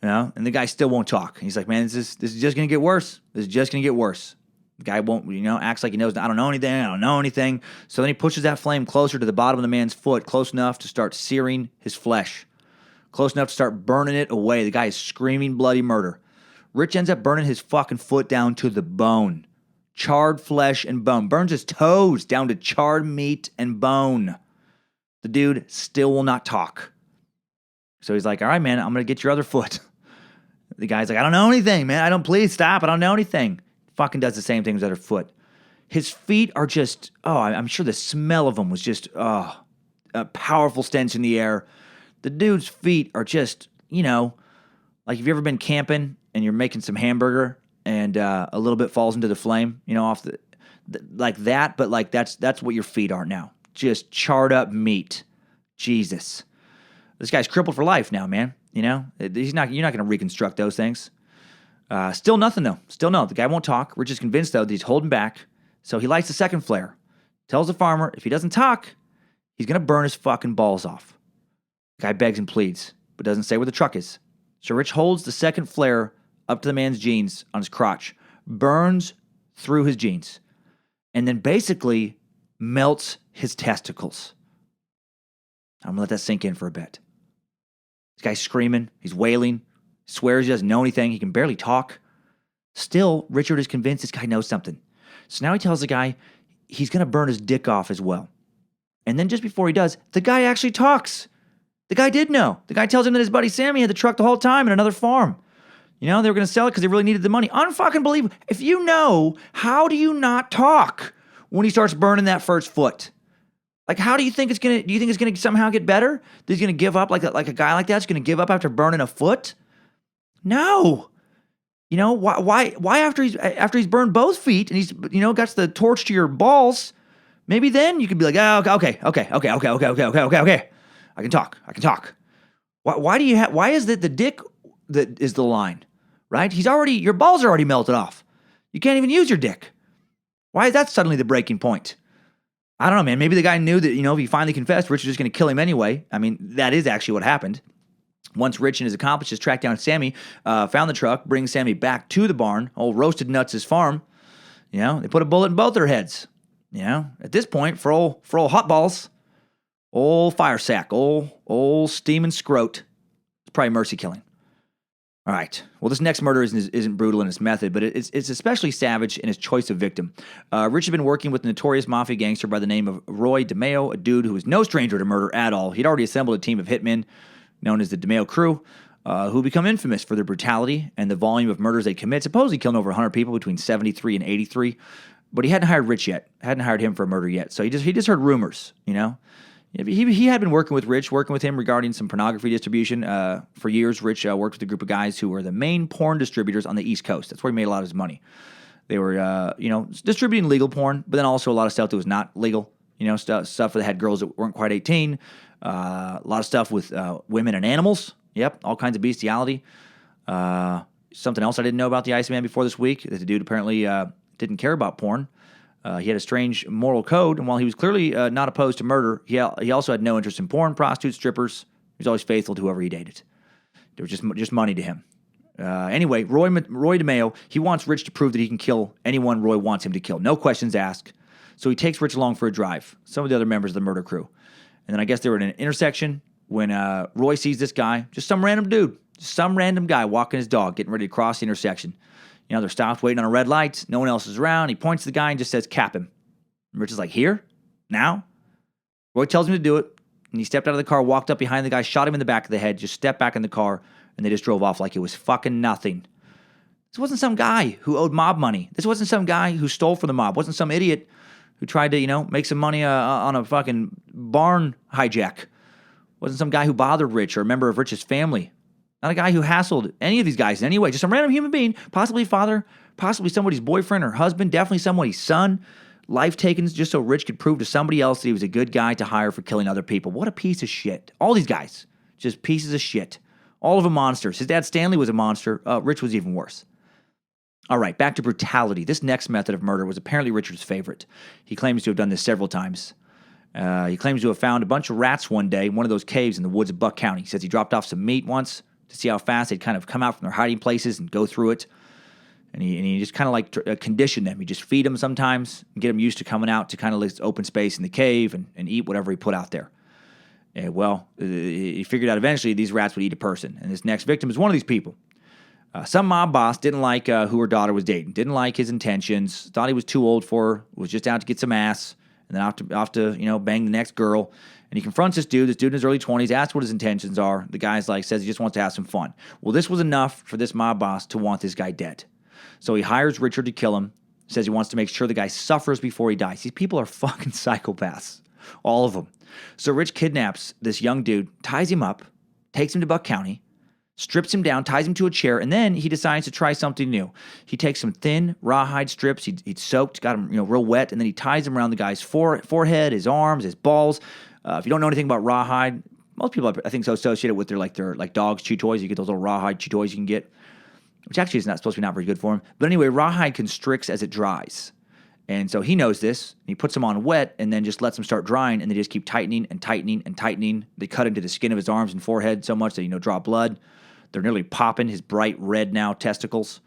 And the guy still won't talk. And he's like, man, this is just going to get worse. This is just going to get worse. The guy won't, acts like he knows, I don't know anything. So then he pushes that flame closer to the bottom of the man's foot, close enough to start searing his flesh. Close enough to start burning it away. The guy is screaming bloody murder. Rich ends up burning his fucking foot down to the bone. Charred flesh and bone. Burns his toes down to charred meat and bone. The dude still will not talk. So he's like, all right, man, I'm going to get your other foot. The guy's like, I don't know anything, man. Please stop. I don't know anything. Fucking does the same thing with his other foot. His feet are just, I'm sure the smell of them was just, a powerful stench in the air. The dude's feet are just, like if you've ever been camping and you're making some hamburger and a little bit falls into the flame, off the like that, but like that's what your feet are now. Just charred up meat. Jesus. This guy's crippled for life now, man. You're not going to reconstruct those things. Still nothing, though. Still no. The guy won't talk. We're just convinced, though, that he's holding back. So he lights the second flare. Tells the farmer if he doesn't talk, he's going to burn his fucking balls off. The guy begs and pleads, but doesn't say where the truck is. So Rich holds the second flare up to the man's jeans on his crotch, burns through his jeans, and then basically melts his testicles. I'm going to let that sink in for a bit. This guy's screaming. He's wailing. Swears he doesn't know anything. He can barely talk. Still, Richard is convinced this guy knows something. So now he tells the guy he's going to burn his dick off as well. And then just before he does, the guy actually talks. The guy did know. The guy tells him that his buddy Sammy had the truck the whole time in another farm. You know, they were going to sell it because they really needed the money. Unfucking believable. If you know, how do you not talk when he starts burning that first foot? Like, how do you think it's going to, do you think it's going to somehow get better? That he's going to give up like a guy like that's going to give up after burning a foot? No. You know, why after he's burned both feet and he's, you know, got the torch to your balls, maybe then you could be like, oh, okay. I can talk. Why is it the dick that is the line, right? Your balls are already melted off. You can't even use your dick. Why is that suddenly the breaking point? I don't know, man. Maybe the guy knew that, you know, if he finally confessed, Rich was just going to kill him anyway. I mean, that is actually what happened. Once Rich and his accomplices tracked down Sammy, found the truck, bring Sammy back to the barn, old Roasted Nuts' farm, you know, they put a bullet in both their heads. You know, at this point, for old hot balls, old fire sack, old steaming scrote, it's probably mercy killing. All right. Well, this next murder isn't brutal in its method, but it's especially savage in its choice of victim. Rich had been working with a notorious Mafia gangster by the name of Roy DeMeo, a dude who was no stranger to murder at all. He'd already assembled a team of hitmen known as the DeMeo Crew, who become infamous for their brutality and the volume of murders they commit, supposedly killing over 100 people between 73 and 83. But he hadn't hired Rich yet. Hadn't hired him for a murder yet. So he just heard rumors, you know. He had been working with him regarding some pornography distribution. For years, Rich worked with a group of guys who were the main porn distributors on the East Coast. That's where he made a lot of his money. They were, distributing legal porn, but then also a lot of stuff that was not legal. You know, stuff that had girls that weren't quite 18. A lot of stuff with women and animals. Yep, all kinds of bestiality. Something else I didn't know about the Iceman before this week, that the dude apparently didn't care about porn. He had a strange moral code, and while he was clearly not opposed to murder, he also had no interest in porn, prostitutes, strippers. He was always faithful to whoever he dated. There was just money to him. Anyway, Roy DeMeo, he wants Rich to prove that he can kill anyone Roy wants him to kill. No questions asked. So he takes Rich along for a drive, some of the other members of the murder crew. And then I guess they were in an intersection when Roy sees this guy, just some random dude, some random guy walking his dog, getting ready to cross the intersection. You know, they're stopped waiting on a red light. No one else is around. He points to the guy and just says, cap him. And Rich is like, here? Now? Roy tells him to do it. And he stepped out of the car, walked up behind the guy, shot him in the back of the head, just stepped back in the car, and they just drove off like it was fucking nothing. This wasn't some guy who owed mob money. This wasn't some guy who stole from the mob. It wasn't some idiot who tried to, you know, make some money on a fucking barn hijack. It wasn't some guy who bothered Rich or a member of Rich's family. Not a guy who hassled any of these guys in any way. Just some random human being, possibly father, possibly somebody's boyfriend or husband, definitely somebody's son. Life taken just so Rich could prove to somebody else that he was a good guy to hire for killing other people. What a piece of shit. All these guys, just pieces of shit. All of them monsters. His dad Stanley was a monster. Rich was even worse. All right, back to brutality. This next method of murder was apparently Richard's favorite. He claims to have done this several times. He claims to have found a bunch of rats one day in one of those caves in the woods of Buck County. He says he dropped off some meat once to see how fast they'd kind of come out from their hiding places and go through it. And he just kind of like condition them. He just feed them sometimes and get them used to coming out to kind of this open space in the cave and eat whatever he put out there. And he figured out eventually these rats would eat a person. And this next victim is one of these people. Some mob boss didn't like who her daughter was dating, didn't like his intentions, thought he was too old for her, was just out to get some ass, and then off to bang the next girl. And he confronts this dude in his early 20s, asks what his intentions are. The guy's like, says he just wants to have some fun. Well, this was enough for this mob boss to want this guy dead. So he hires Richard to kill him, says he wants to make sure the guy suffers before he dies. These people are fucking psychopaths. All of them. So Rich kidnaps this young dude, ties him up, takes him to Buck County, strips him down, ties him to a chair, and then he decides to try something new. He takes some thin rawhide strips he'd soaked, got them real wet, and then he ties them around the guy's forehead, his arms, his balls. If you don't know anything about rawhide, most people I think so associate it with their dogs' chew toys. You get those little rawhide chew toys you can get, which actually is not supposed to be not very good for them. But anyway, rawhide constricts as it dries. And so he knows this. He puts them on wet and then just lets them start drying, and they just keep tightening and tightening and tightening. They cut into the skin of his arms and forehead so much that draw blood. They're nearly popping his bright red now testicles.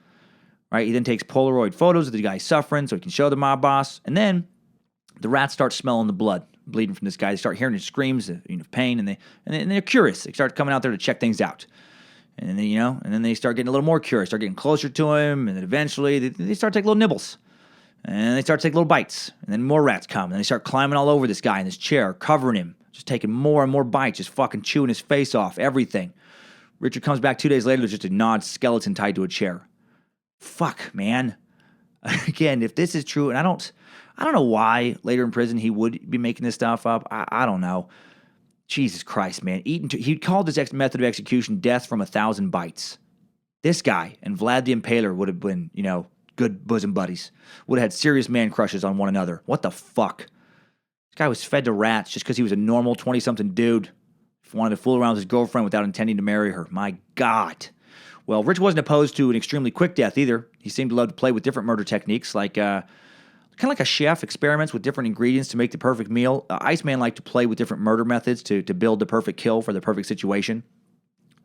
Right? He then takes Polaroid photos of the guy suffering so he can show the mob boss. And then the rats start smelling the blood bleeding from this guy. They start hearing his screams of pain, and they're curious. They start coming out there to check things out. And then they start getting a little more curious, start getting closer to him, and then eventually they start taking little nibbles. And they start taking little bites. And then more rats come, and they start climbing all over this guy in this chair, covering him, just taking more and more bites, just fucking chewing his face off, everything. Richard comes back 2 days later. There's just a gnawed skeleton tied to a chair. Fuck, man. Again, if this is true, and I don't know why later in prison he would be making this stuff up. I don't know. Jesus Christ, man. He called his method of execution death from 1,000 bites. This guy and Vlad the Impaler would have been, good bosom buddies. Would have had serious man crushes on one another. What the fuck? This guy was fed to rats just because he was a normal 20-something dude. Wanted to fool around with his girlfriend without intending to marry her. My God. Well, Rich wasn't opposed to an extremely quick death either. He seemed to love to play with different murder techniques, kind of like a chef experiments with different ingredients to make the perfect meal. Iceman liked to play with different murder methods to build the perfect kill for the perfect situation.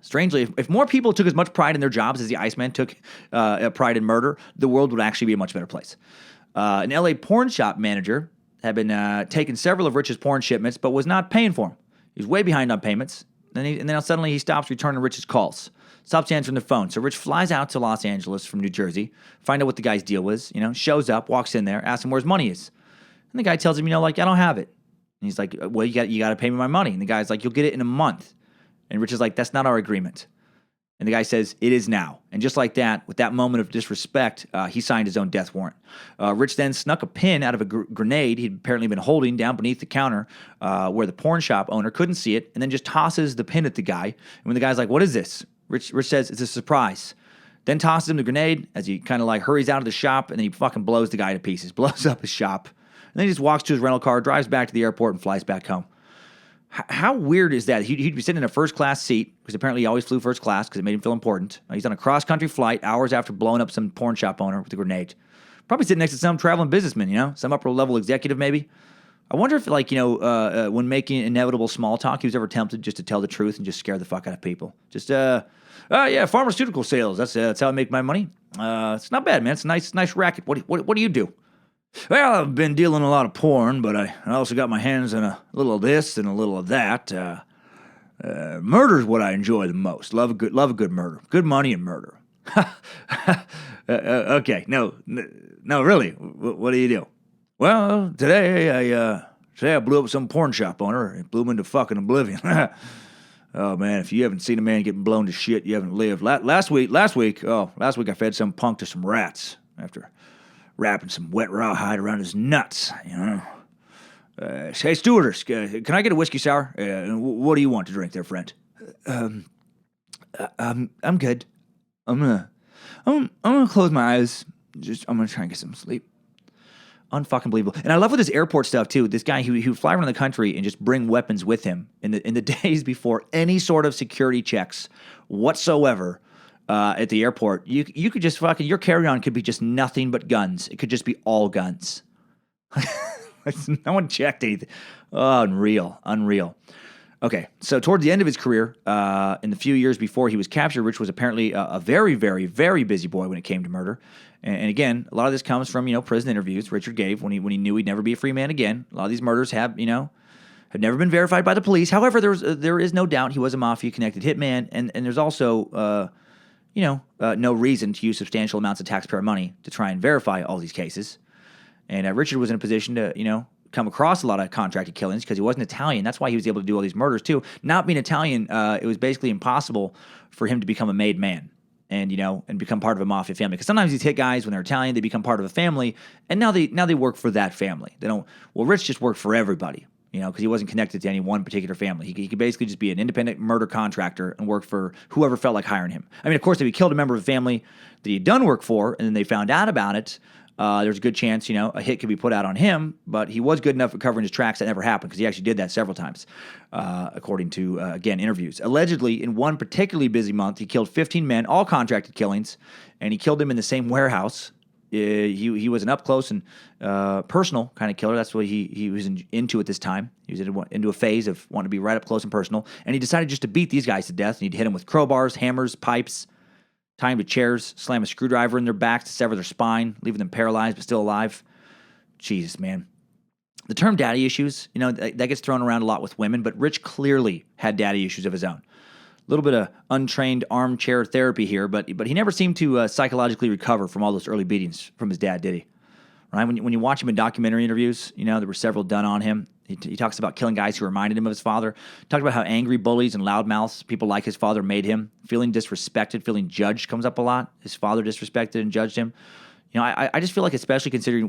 Strangely, if more people took as much pride in their jobs as the Iceman took pride in murder, the world would actually be a much better place. An LA porn shop manager had been taking several of Rich's porn shipments, but was not paying for them. He was way behind on payments. And then suddenly he stops returning Rich's calls. Stops answering the phone. So Rich flies out to Los Angeles from New Jersey, find out what the guy's deal was, shows up, walks in there, asks him where his money is. And the guy tells him, I don't have it. And he's like, well, you got to pay me my money. And the guy's like, you'll get it in a month. And Rich is like, that's not our agreement. And the guy says, it is now. And just like that, with that moment of disrespect, he signed his own death warrant. Rich then snuck a pin out of a grenade he'd apparently been holding down beneath the counter where the porn shop owner couldn't see it, and then just tosses the pin at the guy. And when the guy's like, what is this? Rich says, it's a surprise. Then tosses him the grenade as he kind of hurries out of the shop, and then he fucking blows the guy to pieces, blows up his shop. And then he just walks to his rental car, drives back to the airport, and flies back home. How weird is that? He'd be sitting in a first-class seat, because apparently he always flew first class because it made him feel important. He's on a cross-country flight hours after blowing up some porn shop owner with a grenade. Probably sitting next to some traveling businessman, some upper-level executive maybe. I wonder if, when making inevitable small talk, he was ever tempted just to tell the truth and just scare the fuck out of people. Just, pharmaceutical sales. That's how I make my money. It's not bad, man. It's a nice racket. What do you do? Well, I've been dealing a lot of porn, but I also got my hands on a little of this and a little of that. Murder's what I enjoy the most. Love a good murder. Good money and murder. Okay, no, really. What do you do? Well, today I blew up some porn shop owner and blew him into fucking oblivion. Oh man, if you haven't seen a man getting blown to shit, you haven't lived. Last week I fed some punk to some rats after wrapping some wet rawhide around his nuts, Hey, stewardess, can I get a whiskey sour? What do you want to drink there, friend? I'm good. I'm gonna close my eyes. I'm gonna try and get some sleep. Unfucking believable. And I love with this airport stuff too. This guy, he would fly around the country and just bring weapons with him in the days before any sort of security checks whatsoever. At the airport, you could just your carry-on could be just nothing but guns. It could just be all guns. No one checked anything. Oh, unreal. Okay, so toward the end of his career, in the few years before he was captured, Rich was apparently a very, very, very busy boy when it came to murder. And again, a lot of this comes from prison interviews Richard gave when he knew he'd never be a free man again. A lot of these murders have never been verified by the police. However, there is no doubt he was a mafia-connected hitman, and there's also no reason to use substantial amounts of taxpayer money to try and verify all these cases. And Richard was in a position to, come across a lot of contracted killings because he wasn't Italian. That's why he was able to do all these murders too. Not being Italian, it was basically impossible for him to become a made man and become part of a mafia family. Because sometimes these hit guys, when they're Italian, they become part of a family, and now they work for that family. They don't. Well, Rich just worked for everybody. Because he wasn't connected to any one particular family. He could basically just be an independent murder contractor and work for whoever felt like hiring him. I mean, of course, if he killed a member of a family that he'd done work for and then they found out about it, there's a good chance, a hit could be put out on him, but he was good enough at covering his tracks that never happened because he actually did that several times, according to, again, interviews. Allegedly, in one particularly busy month, he killed 15 men, all contracted killings, and he killed them in the same warehouse. He was an up-close and personal kind of killer. That's what he was into at this time. He was into a phase of wanting to be right up close and personal. And he decided just to beat these guys to death. And he'd hit them with crowbars, hammers, pipes, tie them to chairs, slam a screwdriver in their backs to sever their spine, leaving them paralyzed but still alive. Jesus, man. The term daddy issues, that gets thrown around a lot with women, but Rich clearly had daddy issues of his own. A little bit of untrained armchair therapy here, but he never seemed to psychologically recover from all those early beatings from his dad, did he? Right? When you watch him in documentary interviews, there were several done on him. He talks about killing guys who reminded him of his father. Talked about how angry bullies and loudmouths, people like his father, made him. Feeling disrespected, feeling judged comes up a lot. His father disrespected and judged him. I just feel like, especially considering,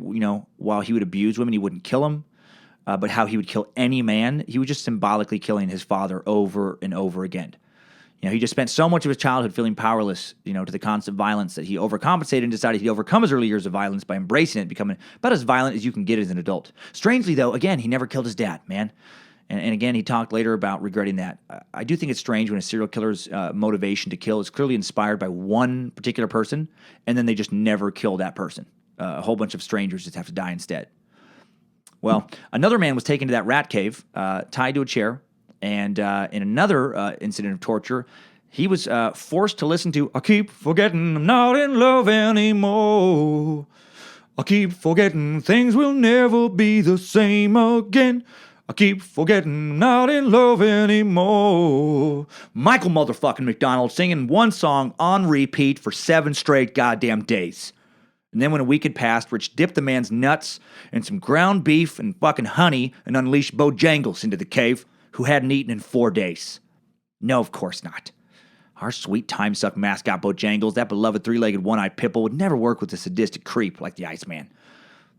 while he would abuse women, he wouldn't kill them. But how he would kill any man, he was just symbolically killing his father over and over again. He just spent so much of his childhood feeling powerless, to the constant violence that he overcompensated and decided he'd overcome his early years of violence by embracing it, becoming about as violent as you can get as an adult. Strangely, though, again, he never killed his dad, man. And again, he talked later about regretting that. I do think it's strange when a serial killer's motivation to kill is clearly inspired by one particular person, and then they just never kill that person. A whole bunch of strangers just have to die instead. Well, another man was taken to that rat cave, tied to a chair, and in another incident of torture, he was forced to listen to, "I keep forgetting I'm not in love anymore. I keep forgetting things will never be the same again. I keep forgetting I'm not in love anymore." Michael motherfucking McDonald singing one song on repeat for 7 straight goddamn days. And then when a week had passed, Rich dipped the man's nuts in some ground beef and fucking honey and unleashed Bojangles into the cave, who hadn't eaten in 4 days. No, of course not. Our sweet Timesuck mascot Bojangles, that beloved 3-legged one-eyed pitbull, would never work with a sadistic creep like the Iceman.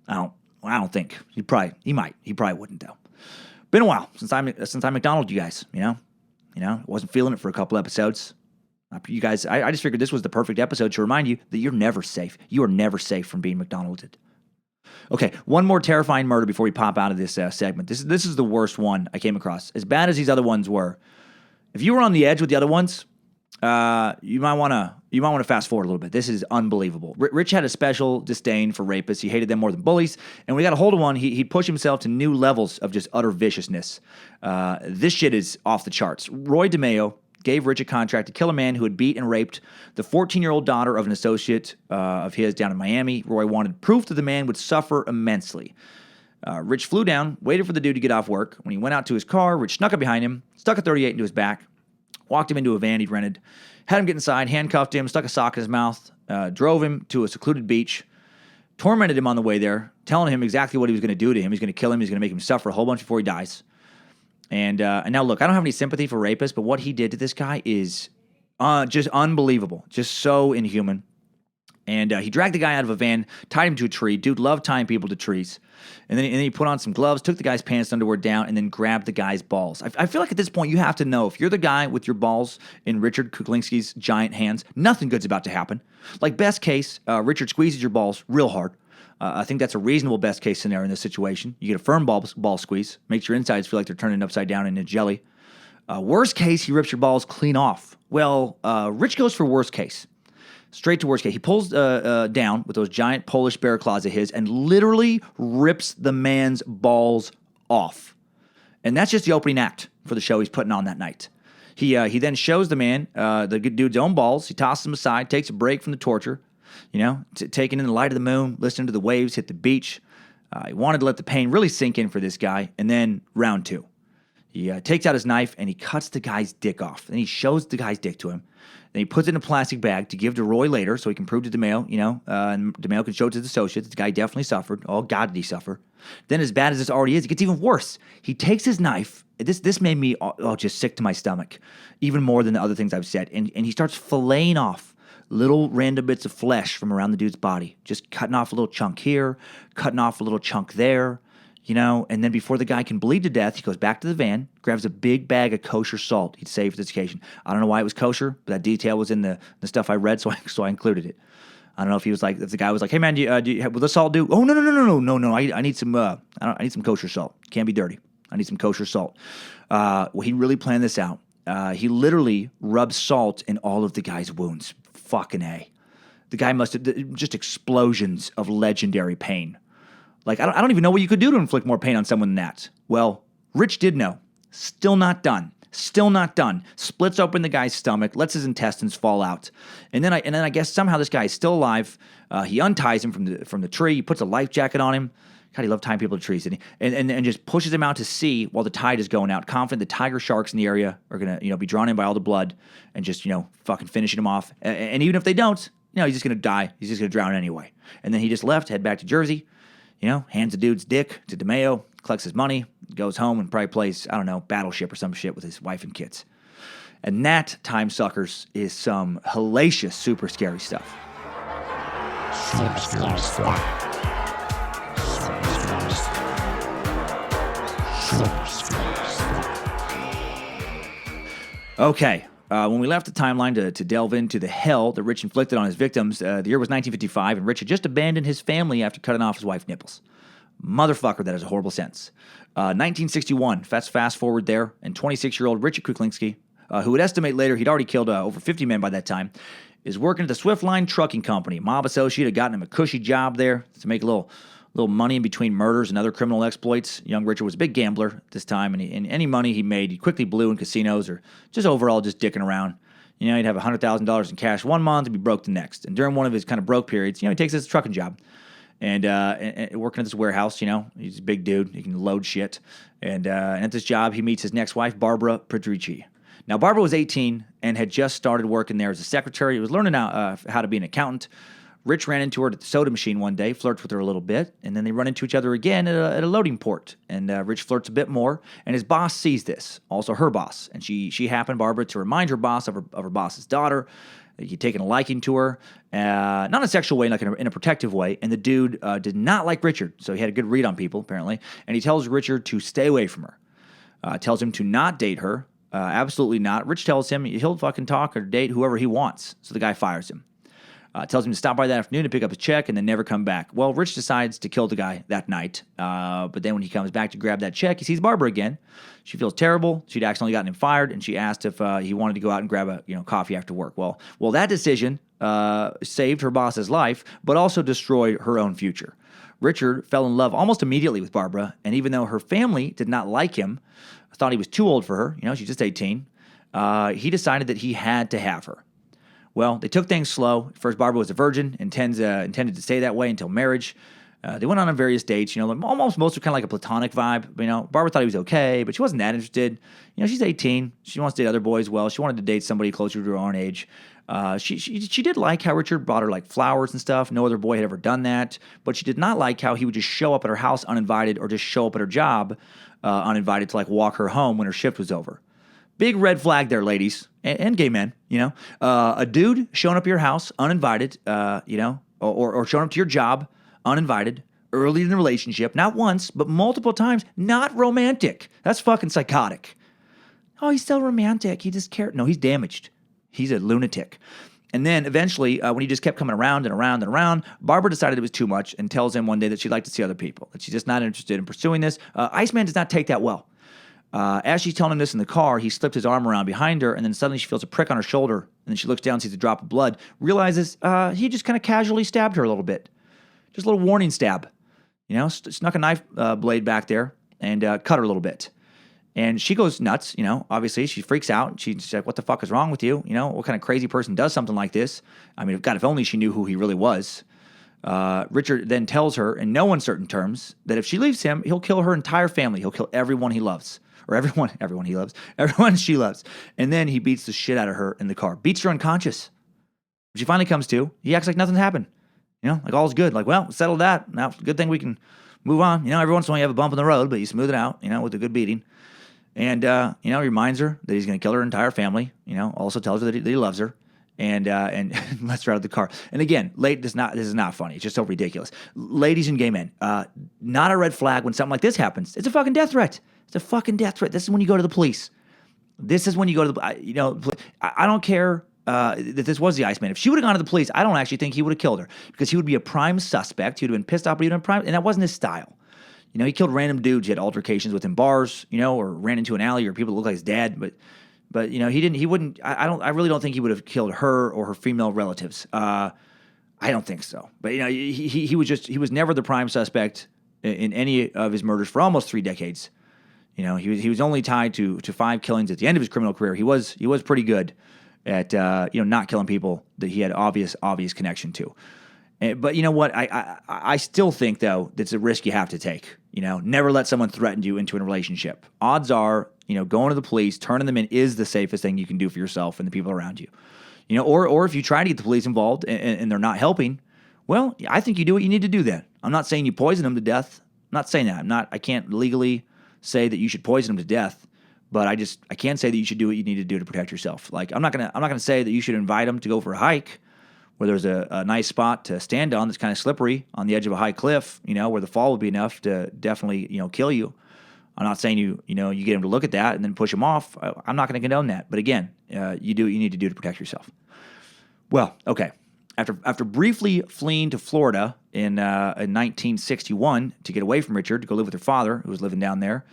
I don't think. He might. He probably wouldn't, though. Been a while since I McDonald's you guys, Wasn't feeling it for a couple episodes. You guys, I just figured this was the perfect episode to remind you that you're never safe. You are never safe from being McDonald'ed. Okay, one more terrifying murder before we pop out of this segment. This is the worst one I came across. As bad as these other ones were, if you were on the edge with the other ones, you might want to fast forward a little bit. This is unbelievable. Rich had a special disdain for rapists. He hated them more than bullies. And when he got a hold of one, he'd push himself to new levels of just utter viciousness. This shit is off the charts. Roy DeMeo gave Rich a contract to kill a man who had beat and raped the 14-year-old daughter of an associate of his down in Miami. Roy wanted proof that the man would suffer immensely. Rich flew down, waited for the dude to get off work. When he went out to his car, Rich snuck up behind him, stuck a .38 into his back, walked him into a van he'd rented, had him get inside, handcuffed him, stuck a sock in his mouth, drove him to a secluded beach, tormented him on the way there, telling him exactly what he was going to do to him. He's going to kill him. He's going to make him suffer a whole bunch before he dies. And now, look, I don't have any sympathy for rapists, but what he did to this guy is just unbelievable, just so inhuman. And he dragged the guy out of a van, tied him to a tree. Dude loved tying people to trees. And then he put on some gloves, took the guy's pants and underwear down, and then grabbed the guy's balls. I feel like at this point you have to know, if you're the guy with your balls in Richard Kuklinski's giant hands, nothing good's about to happen. Like, best case, Richard squeezes your balls real hard. I think that's a reasonable best case scenario in this situation. You get a firm ball squeeze, makes your insides feel like they're turning upside down into jelly. Worst case, he rips your balls clean off. Well, Rich goes for worst case. Straight to worst case. He pulls down with those giant Polish bear claws of his and literally rips the man's balls off. And that's just the opening act for the show he's putting on that night. He then shows the man the dude's own balls. He tosses them aside, takes a break from the torture. Taking in the light of the moon, listening to the waves hit the beach. He wanted to let the pain really sink in for this guy. And then round 2. He takes out his knife and he cuts the guy's dick off. Then he shows the guy's dick to him. Then he puts it in a plastic bag to give to Roy later so he can prove to DeMeo, and DeMeo can show it to his associates. This guy definitely suffered. Oh, God, did he suffer. Then, as bad as this already is, it gets even worse. He takes his knife. This made me just sick to my stomach, even more than the other things I've said. And he starts filleting off little random bits of flesh from around the dude's body, just cutting off a little chunk here, cutting off a little chunk there, and then before the guy can bleed to death, he goes back to the van, grabs a big bag of kosher salt he'd saved for this occasion. I don't know why it was kosher, but that detail was in the stuff I read, so I included it. I don't know if the guy was like, "Hey man, will the salt do?" Oh, no, I need some I need some kosher salt. Can't be dirty. I need some kosher salt. Well, he really planned this out. He literally rubbed salt in all of the guy's wounds. Fucking A. The guy must have just explosions of legendary pain. Like, I don't even know what you could do to inflict more pain on someone than that. Well, Rich did know. Still not done. Splits open the guy's stomach, lets his intestines fall out. And then I guess somehow this guy is still alive. He unties him from the tree. He puts a life jacket on him. God, he loved tying people to trees, didn't he? And just pushes him out to sea while the tide is going out, confident the tiger sharks in the area are going to, be drawn in by all the blood and just, fucking finishing him off. And even if they don't, he's just going to die. He's just going to drown anyway. And then he just left, head back to Jersey. hands the dude's dick to DeMeo, collects his money, goes home and probably plays, I don't know, Battleship or some shit with his wife and kids. And that, Timesuckers, is some hellacious, super scary stuff. Super scary stuff. Super scary stuff. Super scary stuff. Okay, when we left the timeline to delve into the hell that Rich inflicted on his victims, the year was 1955, and Rich had just abandoned his family after cutting off his wife's nipples. Motherfucker, that is a horrible sentence. 1961, fast forward there, and 26-year-old Richard Kuklinski, who would estimate later he'd already killed over 50 men by that time, is working at the Swift Line Trucking Company. Mob associate had gotten him a cushy job there to make a little money in between murders and other criminal exploits. Young Richard was a big gambler at this time, and any money he made, he quickly blew in casinos or just overall just dicking around. He'd have $100,000 in cash one month and be broke the next. And during one of his kind of broke periods, he takes this trucking job. And working at this warehouse, he's a big dude. He can load shit. And at this job, he meets his next wife, Barbara Pedrici. Now, Barbara was 18 and had just started working there as a secretary. He was learning how to be an accountant. Rich ran into her at the soda machine one day, flirts with her a little bit, and then they run into each other again at a loading port. And Rich flirts a bit more, and his boss sees this, also her boss. And she happened, Barbara, to remind her boss of her boss's daughter. He'd taken a liking to her, not in a sexual way, like in a protective way. And the dude did not like Richard, so he had a good read on people, apparently. And he tells Richard to stay away from her. Tells him to not date her. Absolutely not. Rich tells him he'll fucking talk or date whoever he wants. So the guy fires him. Tells him to stop by that afternoon to pick up his check and then never come back. Well, Rich decides to kill the guy that night. But then when he comes back to grab that check, he sees Barbara again. She feels terrible. She'd accidentally gotten him fired, and she asked if he wanted to go out and grab a coffee after work. Well, that decision saved her boss's life, but also destroyed her own future. Richard fell in love almost immediately with Barbara, and even though her family did not like him, thought he was too old for her, she's just 18, he decided that he had to have her. Well, they took things slow. First, Barbara was a virgin, intended to stay that way until marriage. They went on various dates, most were kind of like a platonic vibe. Barbara thought he was okay, but she wasn't that interested. She's 18. She wants to date other boys. Well, she wanted to date somebody closer to her own age. She did like how Richard bought her like flowers and stuff. No other boy had ever done that. But she did not like how he would just show up at her house uninvited or just show up at her job uninvited to like walk her home when her shift was over. Big red flag there, ladies and gay men. A dude showing up at your house uninvited, or showing up to your job uninvited early in the relationship, not once but multiple times, not romantic. That's fucking psychotic. Oh, he's so romantic. He just cared. No, he's damaged. He's a lunatic. And then eventually, when he just kept coming around and around and around, Barbara decided it was too much and tells him one day that she'd like to see other people, that she's just not interested in pursuing this. Iceman does not take that well. As she's telling him this in the car, he slipped his arm around behind her, and then suddenly she feels a prick on her shoulder, and then she looks down, sees a drop of blood, realizes he just kind of casually stabbed her a little bit. Just a little warning stab. Snuck a knife blade back there and cut her a little bit. And she goes nuts, obviously. She freaks out. She's like, what the fuck is wrong with you? What kind of crazy person does something like this? I mean, God, if only she knew who he really was. Richard then tells her in no uncertain terms that if she leaves him, he'll kill her entire family. He'll kill everyone he loves. Or everyone he loves. Everyone she loves. And then he beats the shit out of her in the car. Beats her unconscious. When she finally comes to, he acts like nothing happened. Like all's good. Like, well, settle that. Now, good thing we can move on. Every once in a while you have a bump in the road, but you smooth it out, with a good beating. And, reminds her that he's going to kill her entire family. Also tells her that he loves her. And lets her out of the car. And again, this is not funny. It's just so ridiculous. Ladies and gay men, not a red flag when something like this happens. It's a fucking death threat. It's a fucking death threat. This is when you go to the police. This is when you go to the, I don't care that this was the Iceman. If she would have gone to the police, I don't actually think he would have killed her because he would be a prime suspect. He would have been pissed off, but he'd have been prime, and that wasn't his style. He killed random dudes. He had altercations with in bars, or ran into an alley or people that look like his dad, but he wouldn't. I really don't think he would have killed her or her female relatives. I don't think so. But he was never the prime suspect in any of his murders for almost 3 decades. He was only tied to 5 killings at the end of his criminal career. He was pretty good at not killing people that he had obvious connection to. But you know what? I still think though that's a risk you have to take. Never let someone threaten you into a relationship. Odds are, going to the police, turning them in is the safest thing you can do for yourself and the people around you. Or if you try to get the police involved and they're not helping, Well, I think you do what you need to do then. I'm not saying you poison him to death. I'm not saying that. I can't legally say that you should poison him to death, but I can say that you should do what you need to do to protect yourself. Like, I'm not gonna say that you should invite him to go for a hike where there's a nice spot to stand on that's kind of slippery on the edge of a high cliff, where the fall would be enough to definitely, kill you. I'm not saying you get him to look at that and then push him off. I'm not going to condone that. But again, you do what you need to do to protect yourself. Well, okay. After briefly fleeing to Florida in 1961 to get away from Richard to go live with her father, who was living down there,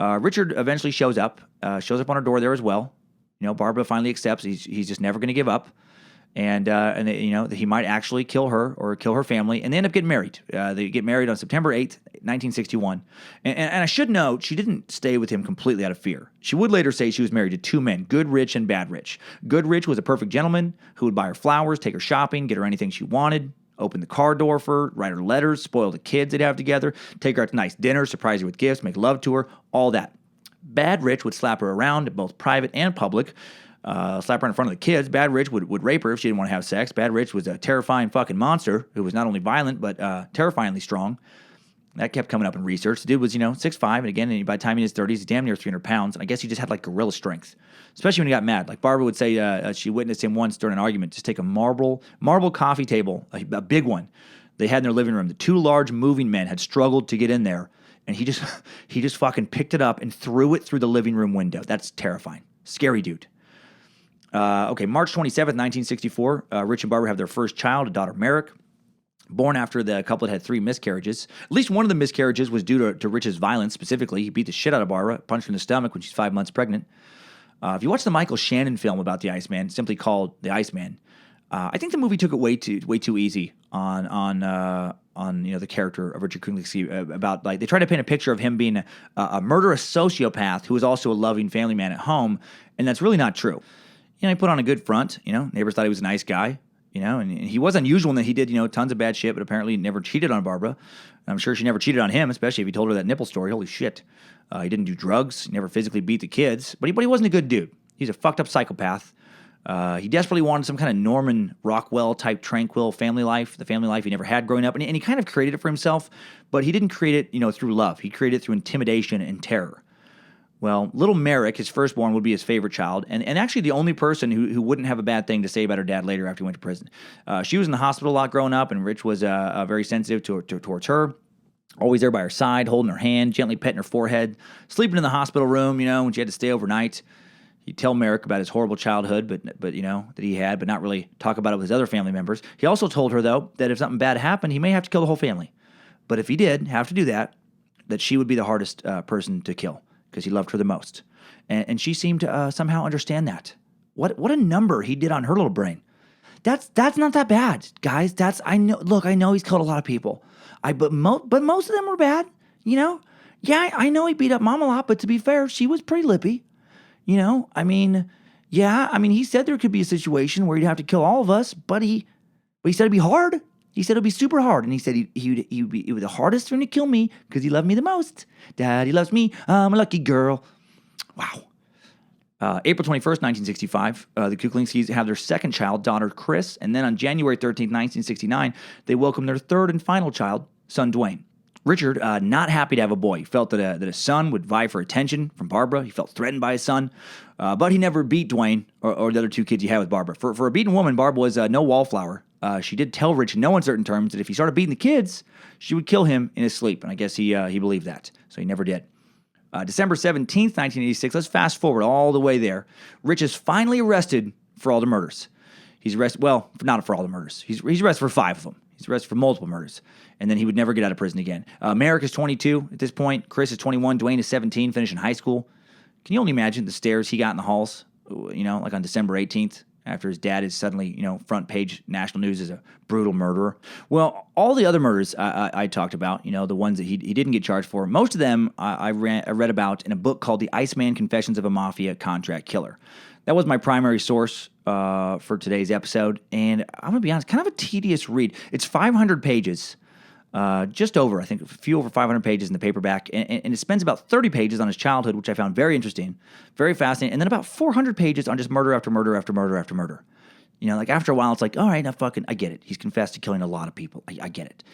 Richard eventually shows up on her door there as well. Barbara finally accepts he's just never going to give up. And that he might actually kill her or kill her family, and they end up getting married. They get married on September 8th, 1961. And I should note, she didn't stay with him completely out of fear. She would later say she was married to two men, Good Rich and Bad Rich. Good Rich was a perfect gentleman who would buy her flowers, take her shopping, get her anything she wanted, open the car door for her, write her letters, spoil the kids they'd have together, take her out to nice dinners, surprise her with gifts, make love to her, all that. Bad Rich would slap her around, both private and public, slap her in front of the kids. Bad Rich would rape her if she didn't want to have sex. Bad Rich was a terrifying fucking monster who was not only violent, but terrifyingly strong. That kept coming up in research. The dude was, 6'5", and again, by the time he was 30s, he's damn near 300 pounds, and I guess he just had, like, gorilla strength, especially when he got mad. Like, Barbara would say she witnessed him once during an argument just take a marble coffee table, a big one, they had in their living room. The two large moving men had struggled to get in there, and he just fucking picked it up and threw it through the living room window. That's terrifying. Scary dude. March 27th, 1964, Rich and Barbara have their first child, a daughter, Merrick, born after the couple had 3 miscarriages. At least one of the miscarriages was due to Rich's violence, specifically. He beat the shit out of Barbara, punched her in the stomach when she's 5 months pregnant. If you watch the Michael Shannon film about the Iceman, simply called The Iceman, I think the movie took it way too easy on the character of Richard Kuklinski, about, like, they tried to paint a picture of him being a murderous sociopath who was also a loving family man at home, and that's really not true. He put on a good front, neighbors thought he was a nice guy, and he was unusual in that he did, tons of bad shit, but apparently never cheated on Barbara. I'm sure she never cheated on him, especially if he told her that nipple story. Holy shit. He didn't do drugs. He never physically beat the kids, but he wasn't a good dude. He's a fucked up psychopath. He desperately wanted some kind of Norman Rockwell-type tranquil family life, the family life he never had growing up, and he kind of created it for himself, but he didn't create it, through love. He created it through intimidation and terror. Well, little Merrick, his firstborn, would be his favorite child, and actually the only person who wouldn't have a bad thing to say about her dad later after he went to prison. She was in the hospital a lot growing up, and Rich was very sensitive towards her, always there by her side, holding her hand, gently petting her forehead, sleeping in the hospital room, when she had to stay overnight. He'd tell Merrick about his horrible childhood, but that he had, but not really talk about it with his other family members. He also told her, though, that if something bad happened, he may have to kill the whole family. But if he did have to do that she would be the hardest person to kill, because he loved her the most. And she seemed to somehow understand that. What a number he did on her little brain. That's not that bad, guys. I know he's killed a lot of people. But most of them were bad, Yeah, I know he beat up Mom a lot, but to be fair, she was pretty lippy. He said there could be a situation where he'd have to kill all of us, but he said it'd be hard. He said it'd be super hard, and he said it would be the hardest thing to kill me because he loved me the most. Daddy loves me. I'm a lucky girl. Wow. April 21st, 1965, the Kuklinskis have their second child, daughter Chris, and then on January 13th, 1969, they welcome their third and final child, son Dwayne. Richard, not happy to have a boy. He felt that a son would vie for attention from Barbara. He felt threatened by his son, but he never beat Dwayne or the other 2 kids he had with Barbara. For a beaten woman, Barbara was no wallflower. She did tell Rich in no uncertain terms that if he started beating the kids, she would kill him in his sleep, and I guess he believed that, so he never did. December 17th, 1986, let's fast forward all the way there. Rich is finally arrested for all the murders. He's arrested, well, not for all the murders. He's arrested for 5 of them. He's arrested for multiple murders, and then he would never get out of prison again. Merrick is 22 at this point. Chris is 21. Dwayne is 17, finishing high school. Can you only imagine the stares he got in the halls, like on December 18th, after his dad is suddenly, front page national news as a brutal murderer? Well, all the other murders I talked about, the ones that he didn't get charged for, most of them I read about in a book called The Iceman Confessions of a Mafia Contract Killer. That was my primary source for today's episode, and I'm going to be honest, kind of a tedious read. It's 500 pages, just over, I think, a few over 500 pages in the paperback, and it spends about 30 pages on his childhood, which I found very interesting, very fascinating, and then about 400 pages on just murder after murder after murder after murder. Like after a while, it's like, all right, I get it. He's confessed to killing a lot of people. I get it.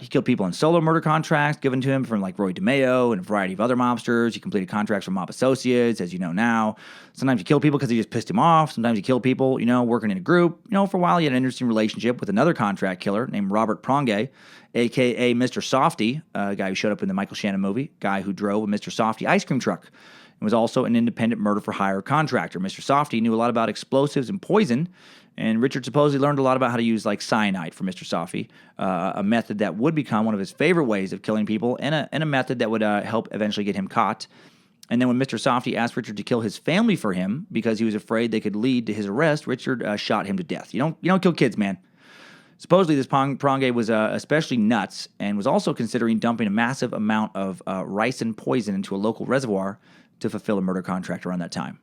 He killed people in solo murder contracts given to him from like Roy DeMeo and a variety of other mobsters. He completed contracts from mob associates, as you know now. Sometimes he killed people because he just pissed him off. Sometimes he killed people, working in a group. For a while, he had an interesting relationship with another contract killer named Robert Pronge, a.k.a. Mr. Softy, a guy who showed up in the Michael Shannon movie, guy who drove a Mr. Softy ice cream truck. And was also an independent murder-for-hire contractor. Mr. Softy knew a lot about explosives and poison, and Richard supposedly learned a lot about how to use like cyanide from Mr. Softy, a method that would become one of his favorite ways of killing people, and a method that would help eventually get him caught. And then when Mr. Softy asked Richard to kill his family for him because he was afraid they could lead to his arrest, Richard shot him to death. You don't kill kids, man. Supposedly, this Pronge was especially nuts and was also considering dumping a massive amount of ricin poison into a local reservoir to fulfill a murder contract around that time.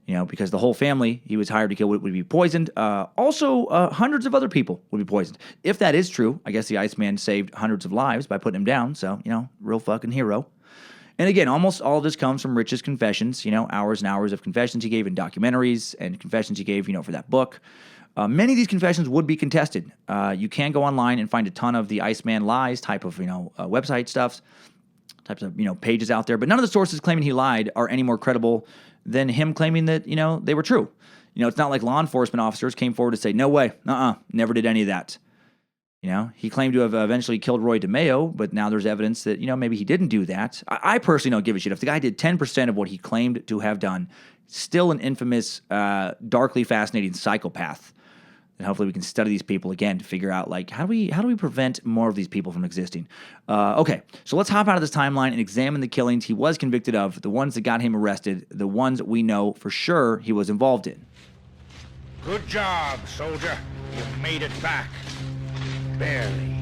Because the whole family he was hired to kill would be poisoned. Also, hundreds of other people would be poisoned. If that is true, I guess the Iceman saved hundreds of lives by putting him down. So, real fucking hero. And again, almost all of this comes from Rich's confessions, hours and hours of confessions he gave in documentaries and confessions he gave, for that book. Many of these confessions would be contested. You can go online and find a ton of the Iceman lies type of, website stuffs. Types of, pages out there. But none of the sources claiming he lied are any more credible than him claiming that, they were true. It's not like law enforcement officers came forward to say, no way, never did any of that. He claimed to have eventually killed Roy DeMeo, but now there's evidence that, maybe he didn't do that. I personally don't give a shit. If the guy did 10% of what he claimed to have done, still an infamous, darkly fascinating psychopath. And hopefully we can study these people again to figure out, like, how do we prevent more of these people from existing? Okay, so let's hop out of this timeline and examine the killings he was convicted of, the ones that got him arrested, the ones we know for sure he was involved in. Good job, soldier. You made it back. Barely.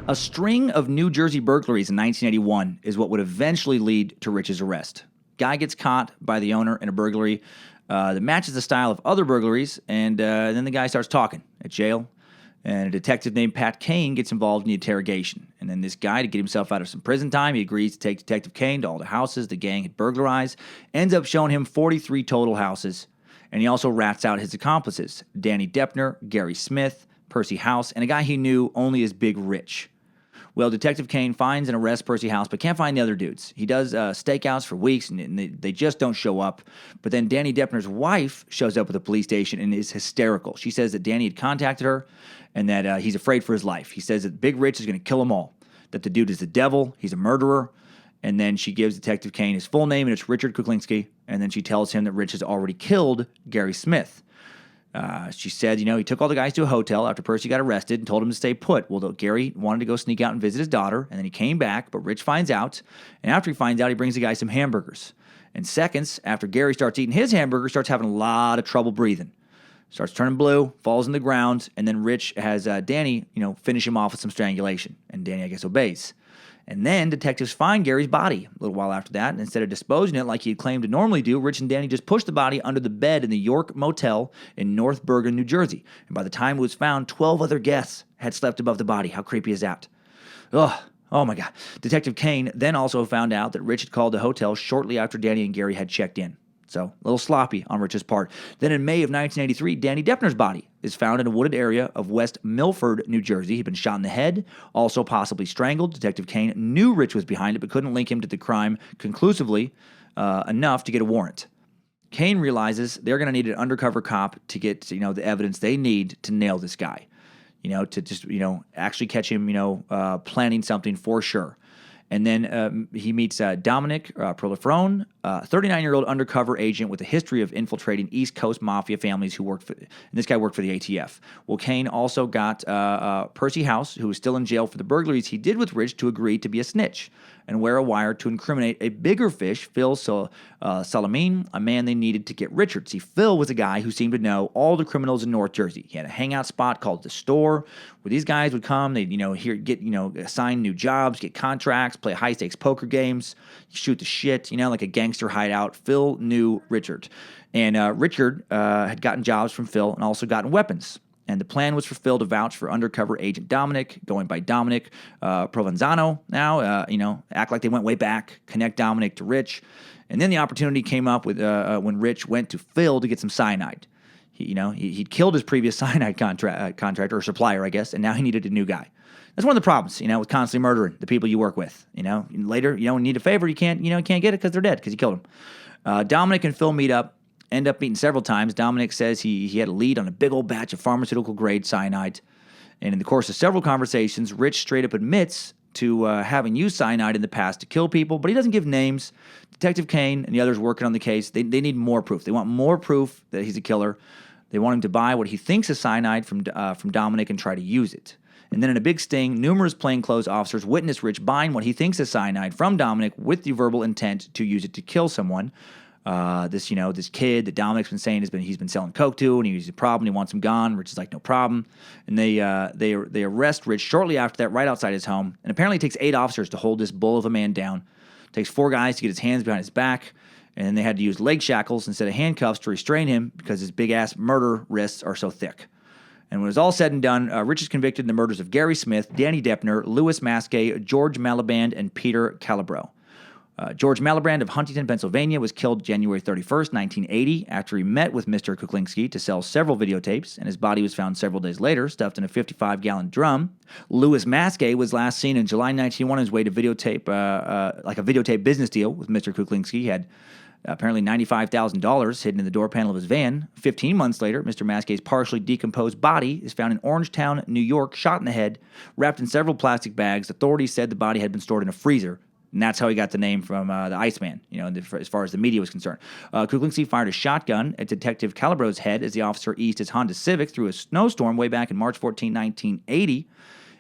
A string of New Jersey burglaries in 1981 is what would eventually lead to Rich's arrest. Guy gets caught by the owner in a burglary that matches the style of other burglaries, and then the guy starts talking at jail, and a detective named Pat Kane gets involved in the interrogation. And then this guy, to get himself out of some prison time, he agrees to take Detective Kane to all the houses the gang had burglarized, ends up showing him 43 total houses, and he also rats out his accomplices, Danny Deppner, Gary Smith, Percy House, and a guy he knew only as Big Rich. Well, Detective Kane finds and arrests Percy House, but can't find the other dudes. He does stakeouts for weeks, and they just don't show up. But then Danny Deppner's wife shows up at the police station and is hysterical. She says that Danny had contacted her and that he's afraid for his life. He says that Big Rich is going to kill them all, that the dude is the devil, he's a murderer. And then she gives Detective Kane his full name, and it's Richard Kuklinski. And then she tells him that Rich has already killed Gary Smith. She said, he took all the guys to a hotel after Percy got arrested and told him to stay put. Well, Gary wanted to go sneak out and visit his daughter, and then he came back, but Rich finds out. And after he finds out, he brings the guy some hamburgers. And seconds after Gary starts eating his hamburger, starts having a lot of trouble breathing. Starts turning blue, falls in the ground, and then Rich has Danny, finish him off with some strangulation. And Danny, I guess, obeys. And then detectives find Gary's body a little while after that, and instead of disposing it like he had claimed to normally do, Rich and Danny just pushed the body under the bed in the York Motel in North Bergen, New Jersey. And by the time it was found, 12 other guests had slept above the body. How creepy is that? Ugh. Oh my God. Detective Kane then also found out that Rich had called the hotel shortly after Danny and Gary had checked in. So, a little sloppy on Rich's part. Then in May of 1983, Danny Deppner's body is found in a wooded area of West Milford, New Jersey. He'd been shot in the head, also possibly strangled. Detective Kane knew Rich was behind it, but couldn't link him to the crime conclusively enough to get a warrant. Kane realizes they're going to need an undercover cop to get, the evidence they need to nail this guy. To just, actually catch him, planning something for sure. And then he meets Dominic Prolifrone, a 39-year-old undercover agent with a history of infiltrating East Coast Mafia families who worked for, and this guy worked for the ATF. Well, Kane also got Percy House, who was still in jail for the burglaries he did with Rich, to agree to be a snitch and wear a wire to incriminate a bigger fish, Phil Salamine, a man they needed to get Richard. See, Phil was a guy who seemed to know all the criminals in North Jersey. He had a hangout spot called The Store, where these guys would come, they'd, get assigned new jobs, get contracts, play high-stakes poker games, shoot the shit, like a gangster hideout. Phil knew Richard. And Richard had gotten jobs from Phil and also gotten weapons. And the plan was for Phil to vouch for undercover agent Dominic, going by Dominic Provenzano now, act like they went way back, connect Dominic to Rich. And then the opportunity came up with when Rich went to Phil to get some cyanide. He'd killed his previous cyanide contractor or supplier, I guess, and now he needed a new guy. That's one of the problems, with constantly murdering the people you work with. Later, when you need a favor, you can't get it because they're dead because you killed them. Dominic and Phil end up meeting several times. Dominic says he had a lead on a big old batch of pharmaceutical-grade cyanide. And in the course of several conversations, Rich straight up admits to having used cyanide in the past to kill people, but he doesn't give names. Detective Kane and the others working on the case, they need more proof. They want more proof that he's a killer. They want him to buy what he thinks is cyanide from Dominic and try to use it. And then in a big sting, numerous plainclothes officers witness Rich buying what he thinks is cyanide from Dominic with the verbal intent to use it to kill someone. This kid that Dominic's been saying he's been selling coke to, and he's a problem. He wants him gone. Rich is like, no problem. And they arrest Rich shortly after that, right outside his home. And apparently it takes 8 officers to hold this bull of a man down. It takes 4 guys to get his hands behind his back, and then they had to use leg shackles instead of handcuffs to restrain him because his big ass murder wrists are so thick. And when it was all said and done, Rich is convicted in the murders of Gary Smith, Danny Deppner, Louis Maskey, George Maliband, and Peter Calabro. George Maliband of Huntington, Pennsylvania, was killed January 31st, 1980, after he met with Mr. Kuklinski to sell several videotapes, and his body was found several days later, stuffed in a 55-gallon drum. Louis Maskey was last seen in July 1991 on his way to videotape, a videotape business deal with Mr. Kuklinski. He had apparently $95,000 hidden in the door panel of his van. 15 months later, Mr. Maskey's partially decomposed body is found in Orangetown, New York, shot in the head, wrapped in several plastic bags. Authorities said the body had been stored in a freezer. And that's how he got the name from the Iceman, as far as the media was concerned. Kuklinski fired a shotgun at Detective Calabro's head as the officer eased his Honda Civic through a snowstorm way back in March 14, 1980.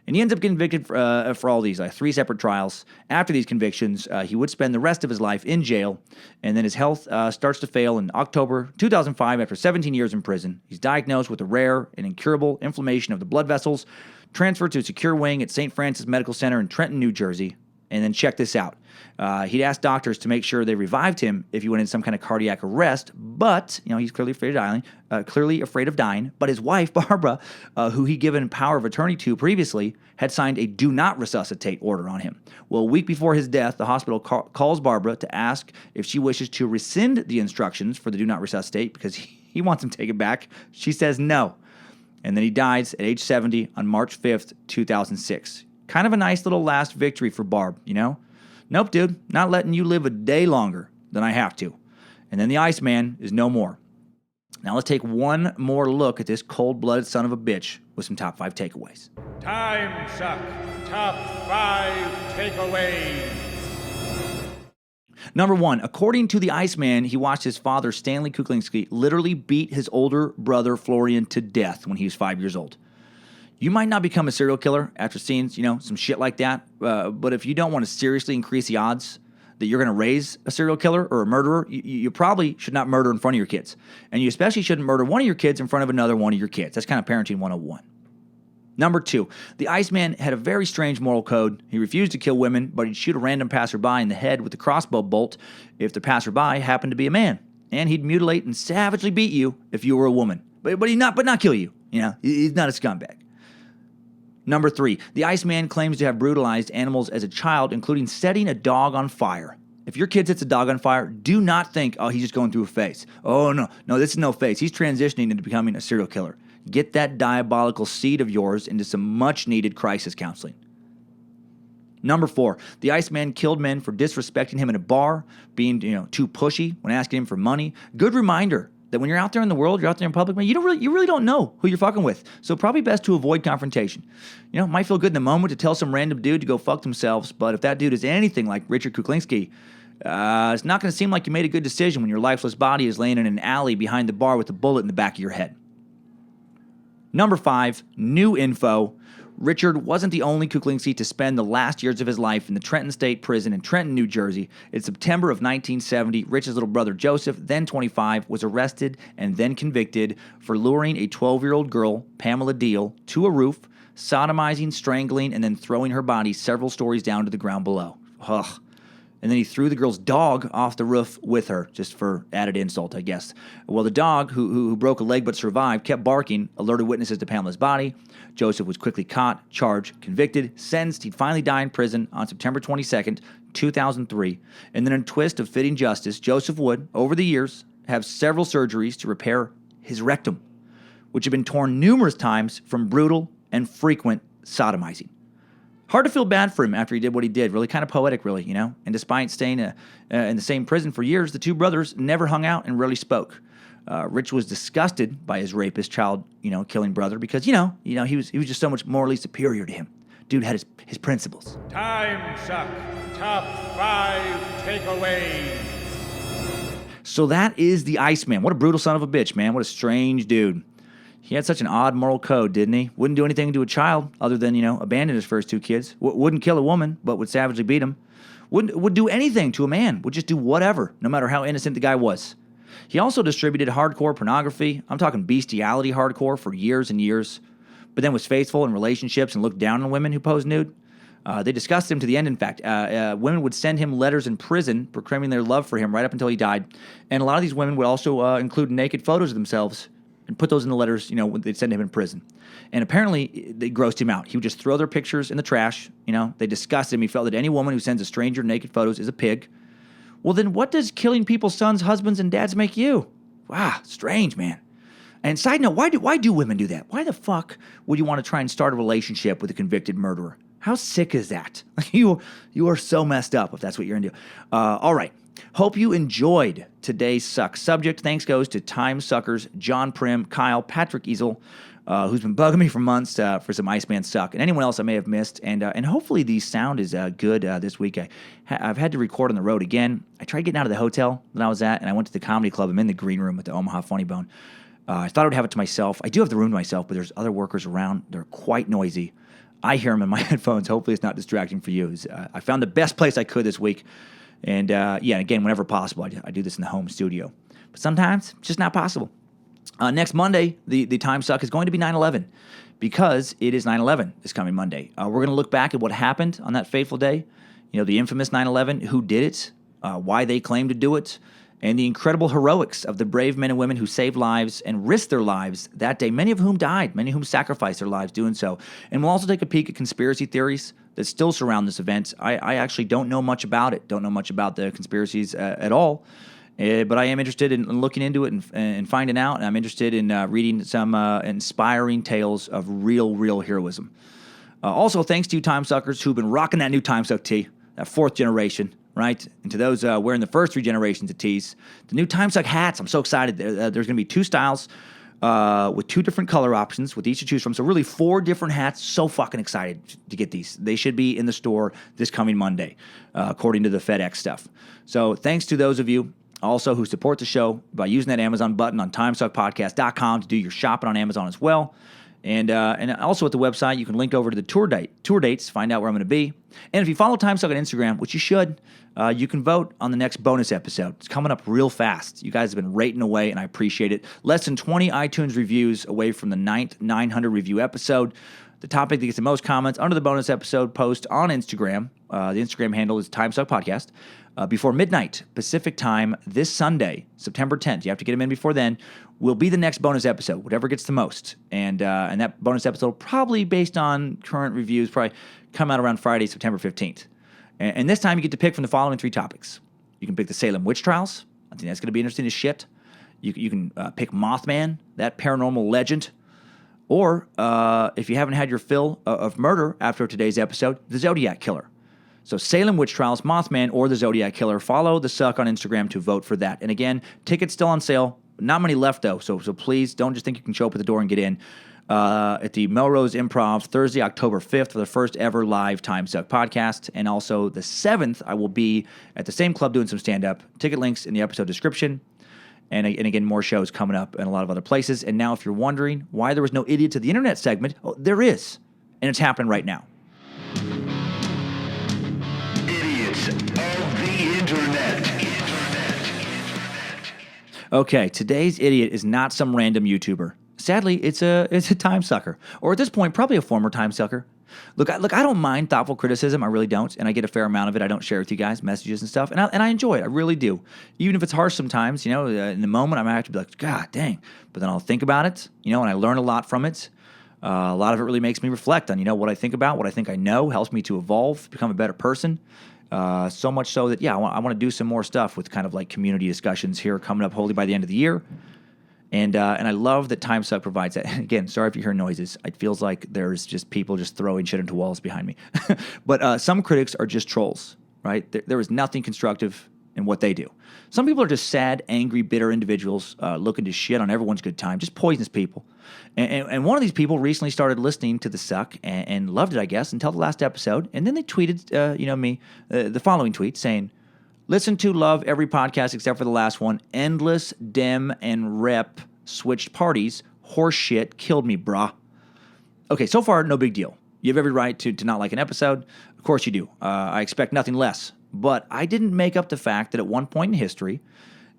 And he ends up getting convicted for all these, 3 separate trials. After these convictions, he would spend the rest of his life in jail. And then his health starts to fail in October 2005 after 17 years in prison. He's diagnosed with a rare and incurable inflammation of the blood vessels, transferred to a secure wing at St. Francis Medical Center in Trenton, New Jersey. And then check this out. He'd asked doctors to make sure they revived him if he went in some kind of cardiac arrest, but, he's clearly afraid of dying. But his wife, Barbara, who he'd given power of attorney to previously, had signed a do not resuscitate order on him. Well, a week before his death, the hospital calls Barbara to ask if she wishes to rescind the instructions for the do not resuscitate because he wants him taken back. She says no. And then he dies at age 70 on March 5th, 2006. Kind of a nice little last victory for Barb, Nope, dude, not letting you live a day longer than I have to. And then the Iceman is no more. Now let's take one more look at this cold-blooded son of a bitch with some top 5 takeaways. Timesuck Top 5 Takeaways. Number 1, according to the Iceman, he watched his father, Stanley Kuklinski, literally beat his older brother, Florian, to death when he was 5 years old. You might not become a serial killer after seeing, some shit like that, but if you don't want to seriously increase the odds that you're going to raise a serial killer or a murderer, you probably should not murder in front of your kids. And you especially shouldn't murder one of your kids in front of another one of your kids. That's kind of parenting 101. Number 2, the Iceman had a very strange moral code. He refused to kill women, but he'd shoot a random passerby in the head with a crossbow bolt if the passerby happened to be a man. And he'd mutilate and savagely beat you if you were a woman. But not kill you. He's not a scumbag. Number 3, the Iceman claims to have brutalized animals as a child, including setting a dog on fire. If your kid sets a dog on fire, do not think, he's just going through a phase. Oh, no, this is no phase. He's transitioning into becoming a serial killer. Get that diabolical seed of yours into some much-needed crisis counseling. Number 4, the Iceman killed men for disrespecting him in a bar, being too pushy when asking him for money. Good reminder that when you're out there in the world, you're out there in public, man, you really don't know who you're fucking with. So probably best to avoid confrontation. It might feel good in the moment to tell some random dude to go fuck themselves, but if that dude is anything like Richard Kuklinski, it's not going to seem like you made a good decision when your lifeless body is laying in an alley behind the bar with a bullet in the back of your head. Number 5, new info. Richard wasn't the only Kuklinski to spend the last years of his life in the Trenton State Prison in Trenton, New Jersey. In September of 1970, Rich's little brother Joseph, then 25, was arrested and then convicted for luring a 12-year-old girl, Pamela Deal, to a roof, sodomizing, strangling, and then throwing her body several stories down to the ground below. Ugh. And then he threw the girl's dog off the roof with her, just for added insult, I guess. Well, the dog, who broke a leg but survived, kept barking, alerted witnesses to Pamela's body. Joseph was quickly caught, charged, convicted, sentenced. He'd finally die in prison on September 22nd, 2003. And then in a twist of fitting justice, Joseph would, over the years, have several surgeries to repair his rectum, which had been torn numerous times from brutal and frequent sodomizing. Hard to feel bad for him after he did what he did. Really kind of poetic, really, you know? And despite staying in the same prison for years, the two brothers never hung out and rarely spoke. Rich was disgusted by his rapist, child, killing brother because, he was just so much morally superior to him. Dude had his principles. Timesuck Top 5 Takeaways. So that is the Iceman. What a brutal son of a bitch, man. What a strange dude. He had such an odd moral code, didn't he? Wouldn't do anything to a child other than, abandon his first two kids. Wouldn't kill a woman, but would savagely beat him. Would do anything to a man. Would just do whatever, no matter how innocent the guy was. He also distributed hardcore pornography. I'm talking bestiality hardcore for years and years. But then was faithful in relationships and looked down on women who posed nude. They discussed him to the end, in fact. Women would send him letters in prison proclaiming their love for him right up until he died. And a lot of these women would also include naked photos of themselves and put those in the letters, when they'd send him in prison. And apparently, they grossed him out. He would just throw their pictures in the trash. They disgusted him. He felt that any woman who sends a stranger naked photos is a pig. Well, then what does killing people's sons, husbands, and dads make you? Wow, strange, man. And side note, why do women do that? Why the fuck would you want to try and start a relationship with a convicted murderer? How sick is that? You are so messed up if that's what you're into. All right. Hope you enjoyed today's Suck subject. Thanks goes to Timesuckers, John Prim, Kyle, Patrick Easel, who's been bugging me for months for some Iceman Suck, and anyone else I may have missed. And hopefully the sound is good this week. I've had to record on the road again. I tried getting out of the hotel that I was at, and I went to the comedy club. I'm in the green room at the Omaha Funny Bone. I thought I would have it to myself. I do have the room to myself, but there's other workers around. They're quite noisy. I hear them in my headphones. Hopefully it's not distracting for you. I found the best place I could this week. And again, whenever possible, I do this in the home studio. But sometimes it's just not possible. Next Monday, the Time Suck is going to be 9/11 because it is 9/11 this coming Monday. We're going to look back at what happened on that fateful day. The infamous 9/11, who did it, why they claimed to do it, and the incredible heroics of the brave men and women who saved lives and risked their lives that day, many of whom died, many of whom sacrificed their lives doing so. And we'll also take a peek at conspiracy theories that still surround this event. I actually don't know much about it, don't know much about the conspiracies at all, but I am interested in looking into it and finding out, and I'm interested in reading some inspiring tales of real heroism. Also, thanks to you Timesuckers who've been rocking that new Timesuck tee, that fourth generation, right? And to those wearing the first three generations of tees, the new Timesuck hats, I'm so excited. There's going to be two styles with two different color options with each to choose from. So really 4 different hats. So fucking excited to get these. They should be in the store this coming Monday, according to the FedEx stuff. So thanks to those of you also who support the show by using that Amazon button on timesuckpodcast.com to do your shopping on Amazon as well. And also at the website, you can link over to the tour dates, find out where I'm going to be. And if you follow Timesuck on Instagram, which you should, you can vote on the next bonus episode. It's coming up real fast. You guys have been rating away, and I appreciate it. Less than 20 iTunes reviews away from the 900 review episode. The topic that gets the most comments under the bonus episode post on Instagram. The Instagram handle is Timesuck Podcast. Before midnight Pacific time this Sunday, September 10th. You have to get them in before then. Will be the next bonus episode, whatever gets the most. And that bonus episode, probably based on current reviews, probably come out around Friday, September 15th. And this time you get to pick from the following 3 topics. You can pick the Salem witch trials. I think that's going to be interesting as shit. You can pick Mothman, that paranormal legend. Or if you haven't had your fill of murder after today's episode, the Zodiac Killer. So Salem witch trials, Mothman, or the Zodiac Killer. Follow the Suck on Instagram to vote for that. And again, tickets still on sale. Not many left, though, so please don't just think you can show up at the door and get in. At the Melrose Improv, Thursday, October 5th, for the first ever live Timesuck podcast. And also the 7th, I will be at the same club doing some stand-up. Ticket links in the episode description. And again, more shows coming up in a lot of other places. And now if you're wondering why there was no Idiots of the Internet segment, there is. And it's happening right now. Idiots of the Internet. Okay, today's idiot is not some random YouTuber. Sadly, it's a time sucker. Or at this point, probably a former time sucker. Look, I don't mind thoughtful criticism. I really don't, and I get a fair amount of it. I don't share with you guys messages and stuff, and I enjoy it. I really do, even if it's harsh sometimes. In the moment I might have to be like, God dang, but then I'll think about it. And I learn a lot from it. A lot of it really makes me reflect on what I think about, what I think I know, helps me to evolve, become a better person. So much so that I want to do some more stuff with kind of like community discussions here coming up hopefully by the end of the year. And I love that Timesuck provides that. And again, sorry if you hear noises. It feels like there's just people just throwing shit into walls behind me. But some critics are just trolls, right? There is nothing constructive in what they do. Some people are just sad, angry, bitter individuals looking to shit on everyone's good time, just poisonous people. And one of these people recently started listening to The Suck and loved it, I guess, until the last episode. And then they tweeted, me, the following tweet saying, "Listen to, love every podcast except for the last one. Endless Dem and Rep switched parties. Horse shit killed me, brah." Okay, so far, no big deal. You have every right to not like an episode. Of course you do. I expect nothing less. But I didn't make up the fact that at one point in history,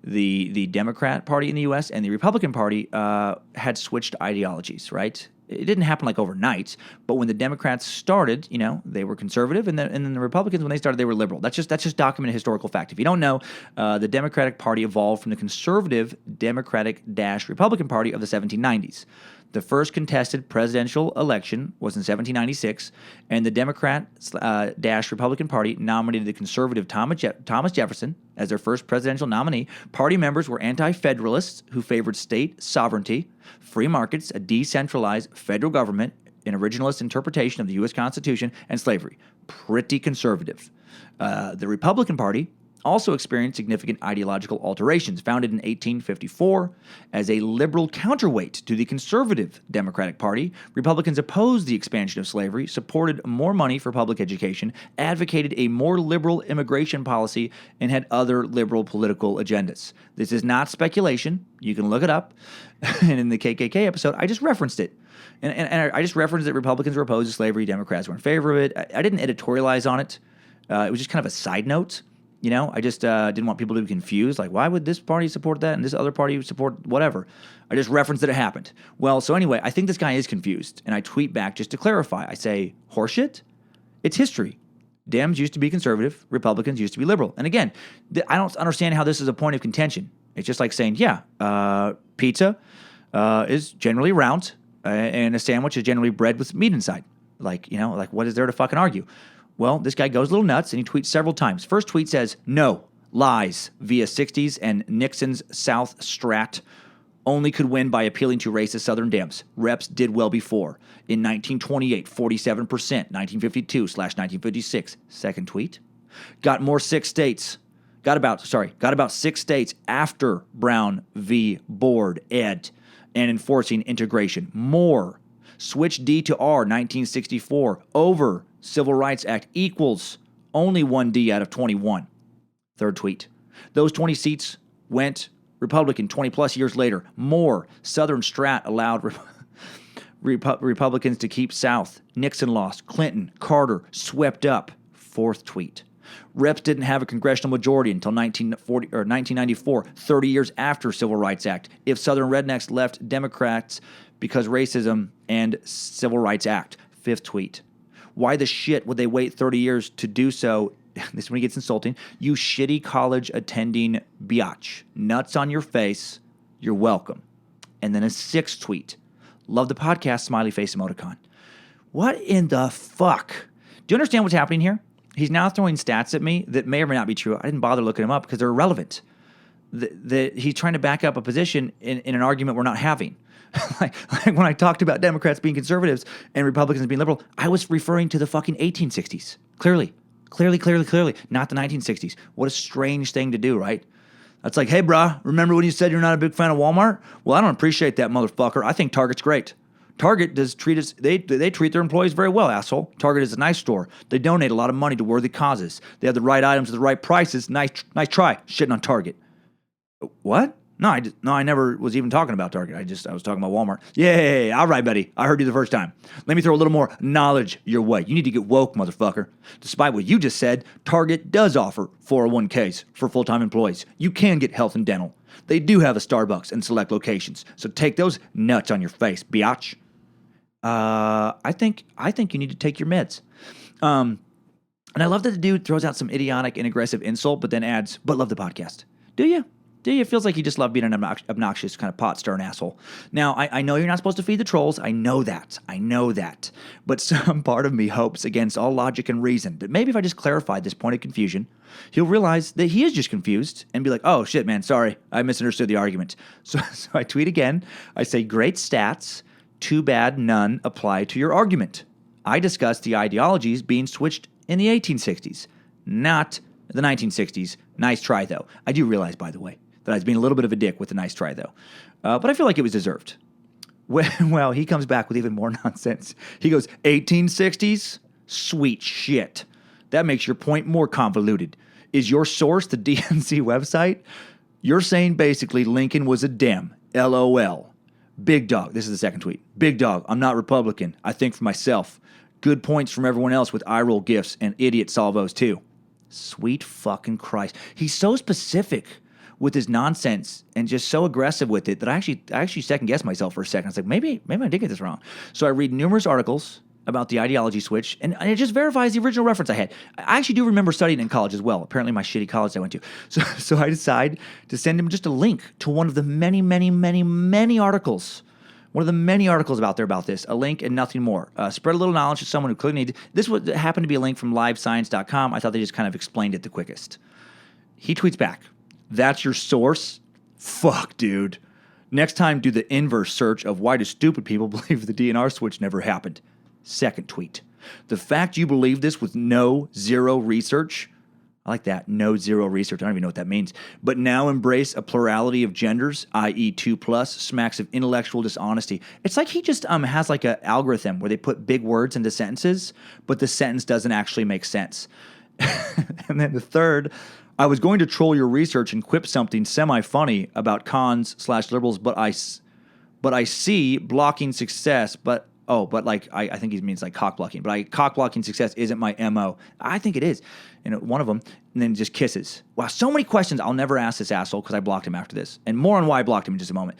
the Democrat Party in the U.S. and the Republican Party had switched ideologies, right? It didn't happen like overnight, but when the Democrats started, they were conservative, and then the Republicans, when they started, they were liberal. That's just documented historical fact. If you don't know, the Democratic Party evolved from the conservative Democratic-Republican Party of the 1790s. The first contested presidential election was in 1796, and the Democrat-Republican Party nominated the conservative Thomas Jefferson as their first presidential nominee. Party members were anti-federalists who favored state sovereignty, free markets, a decentralized federal government, an originalist interpretation of the U.S. Constitution, and slavery. Pretty conservative. The Republican Party also experienced significant ideological alterations. Founded in 1854 as a liberal counterweight to the conservative Democratic Party, Republicans opposed the expansion of slavery, supported more money for public education, advocated a more liberal immigration policy, and had other liberal political agendas. This is not speculation. You can look it up. And in the KKK episode, I just referenced it. And I just referenced that Republicans were opposed to slavery, Democrats were in favor of it. I didn't editorialize on it. It was just kind of a side note. I just didn't want people to be confused. Like, why would this party support that and this other party support whatever? I just referenced that it happened. Well, so anyway, I think this guy is confused. And I tweet back just to clarify. I say, horseshit? It's history. Dems used to be conservative. Republicans used to be liberal. And again, I don't understand how this is a point of contention. It's just like saying, pizza is generally round and a sandwich is generally bread with meat inside. Like, what is there to fucking argue? Well, this guy goes a little nuts, and he tweets several times. First tweet says, "No, lies via 60s and Nixon's South Strat only could win by appealing to racist Southern Dems. Reps did well before. In 1928, 47%, 1952/1956. Second tweet, got about 6 states after Brown v. Board, Ed, and enforcing integration. More. Switch D to R, 1964, over Civil Rights Act equals only 1D out of 21. Third tweet. Those 20 seats went Republican 20 plus years later. More. Southern Strat allowed Republicans to keep South. Nixon lost. Clinton, Carter swept up. Fourth tweet. Reps didn't have a congressional majority until 1994, 30 years after Civil Rights Act. If Southern rednecks left Democrats because racism and Civil Rights Act. Fifth tweet. Why the shit would they wait 30 years to do so? This is when it gets insulting. You shitty college attending biatch. Nuts on your face. You're welcome. And then a sixth tweet. Love the podcast, smiley face emoticon. What in the fuck? Do you understand what's happening here? He's now throwing stats at me that may or may not be true. I didn't bother looking them up because they're irrelevant. He's trying to back up a position in an argument we're not having. like when I talked about Democrats being conservatives and Republicans being liberal, I was referring to the fucking 1860s. Clearly. Not the 1960s. What a strange thing to do, right? That's like, hey, brah, remember when you said you're not a big fan of Walmart? Well, I don't appreciate that, motherfucker. I think Target's great. Target does treat us, they treat their employees very well, asshole. Target is a nice store. They donate a lot of money to worthy causes. They have the right items at the right prices. Nice try, shitting on Target. What? No, I never was even talking about Target. I was talking about Walmart. Yeah, all right, buddy. I heard you the first time. Let me throw a little more knowledge your way. You need to get woke, motherfucker. Despite what you just said, Target does offer 401ks for full-time employees. You can get health and dental. They do have a Starbucks in select locations. So take those nuts on your face, biatch. I think you need to take your meds. And I love that the dude throws out some idiotic and aggressive insult, but then adds, but love the podcast. Do you? Do you? It feels like you just love being an obnoxious kind of pot-stirring asshole. Now, I know you're not supposed to feed the trolls. I know that. But some part of me hopes against all logic and reason that maybe if I just clarify this point of confusion, he'll realize that he is just confused and be like, oh, shit, man, sorry. I misunderstood the argument. So I tweet again. I say, great stats. Too bad none apply to your argument. I discussed the ideologies being switched in the 1860s, not the 1960s. Nice try, though. I do realize, by the way, that I was being a little bit of a dick with the nice try, though. But I feel like it was deserved. Well, he comes back with even more nonsense. He goes, 1860s? Sweet shit. That makes your point more convoluted. Is your source the DNC website? You're saying basically Lincoln was a Dem. LOL. Big dog. This is the second tweet. Big dog. I'm not Republican. I think for myself. Good points from everyone else with eye roll gifts and idiot salvos, too. Sweet fucking Christ. He's so specific with his nonsense and just so aggressive with it that I actually second-guessed myself for a second. I was like, maybe I did get this wrong. So I read numerous articles about the ideology switch, and it just verifies the original reference I had. I actually do remember studying in college as well, apparently my shitty college I went to. So I decide to send him just a link to one of the many, many, many, many articles. One of the many articles out there about this, a link and nothing more. Spread a little knowledge to someone who clearly needs it. This happened to be a link from livescience.com. I thought they just kind of explained it the quickest. He tweets back, that's your source? Fuck, dude. Next time, do the inverse search of why do stupid people believe the DNR switch never happened. Second tweet. The fact you believe this with zero research, I like that, zero research. I don't even know what that means. But now embrace a plurality of genders, i.e. 2+, smacks of intellectual dishonesty. It's like he just has like an algorithm where they put big words into sentences, but the sentence doesn't actually make sense. And then the third, I was going to troll your research and quip something semi-funny about cons/liberals, but I see blocking success, I think he means like cock blocking. But cock blocking success isn't my MO. I think it is. One of them, and then just kisses. Wow, so many questions. I'll never ask this asshole because I blocked him after this. And more on why I blocked him in just a moment.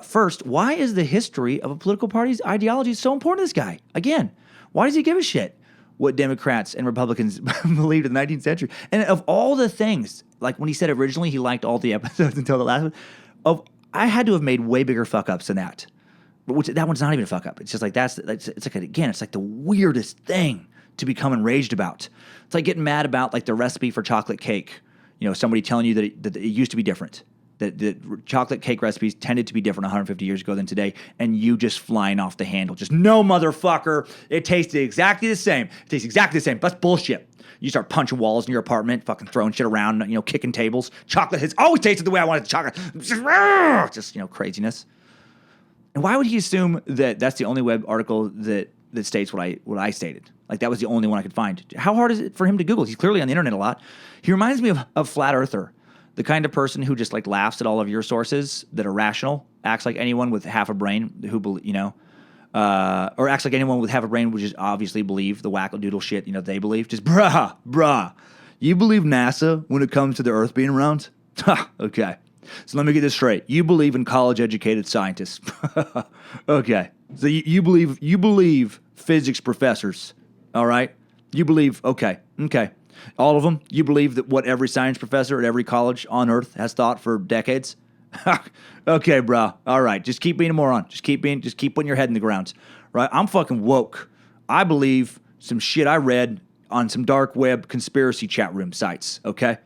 First, why is the history of a political party's ideology so important to this guy? Again, why does he give a shit what Democrats and Republicans believed in the 19th century? And of all the things, like when he said originally he liked all the episodes until the last one, I had to have made way bigger fuck-ups than that. Which that one's not even a fuck up. It's just like it's like the weirdest thing to become enraged about. It's like getting mad about like the recipe for chocolate cake. Somebody telling you that it used to be different. That chocolate cake recipes tended to be different 150 years ago than today, and you just flying off the handle. Just no, motherfucker. It tasted exactly the same. It tastes exactly the same. That's bullshit. You start punching walls in your apartment, fucking throwing shit around, kicking tables. Chocolate has always tasted the way I wanted the chocolate. Just craziness. And why would he assume that that's the only web article that states what I stated? Like that was the only one I could find. How hard is it for him to Google? He's clearly on the internet a lot. He reminds me of Flat Earther, the kind of person who just like laughs at all of your sources that are rational, acts like anyone with half a brain or acts like anyone with half a brain would just obviously believe the wackadoodle shit they believe. Just bruh, you believe NASA when it comes to the Earth being round? Okay. So let me get this straight. You believe in college-educated scientists. Okay. So you believe physics professors, all right? You believe, okay. All of them? You believe that what every science professor at every college on Earth has thought for decades? Okay, bro. All right. Just keep being a moron. Just keep putting your head in the ground, right? I'm fucking woke. I believe some shit I read on some dark web conspiracy chat room sites, okay?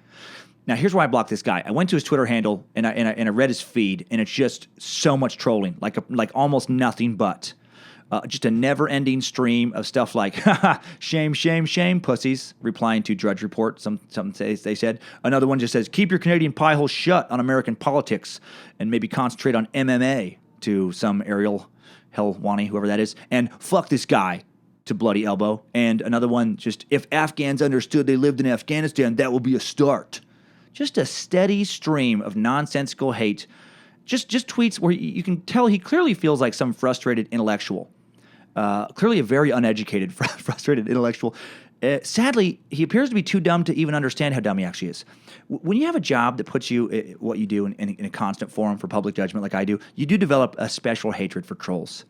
Now, here's why I blocked this guy. I went to his Twitter handle, and I read his feed, and it's just so much trolling, like almost nothing but. Just a never-ending stream of stuff like, shame, shame, shame, pussies, replying to Drudge Report, some they said. Another one just says, keep your Canadian pie hole shut on American politics, and maybe concentrate on MMA, to some Ariel Helwani, whoever that is, and fuck this guy, to Bloody Elbow. And another one, just, if Afghans understood they lived in Afghanistan, that will be a start. Just a steady stream of nonsensical hate. Just tweets where you can tell he clearly feels like some frustrated intellectual. Clearly a very uneducated, frustrated intellectual. Sadly, he appears to be too dumb to even understand how dumb he actually is. When you have a job that puts you, what you do in a constant forum for public judgment like I do, you do develop a special hatred for trolls.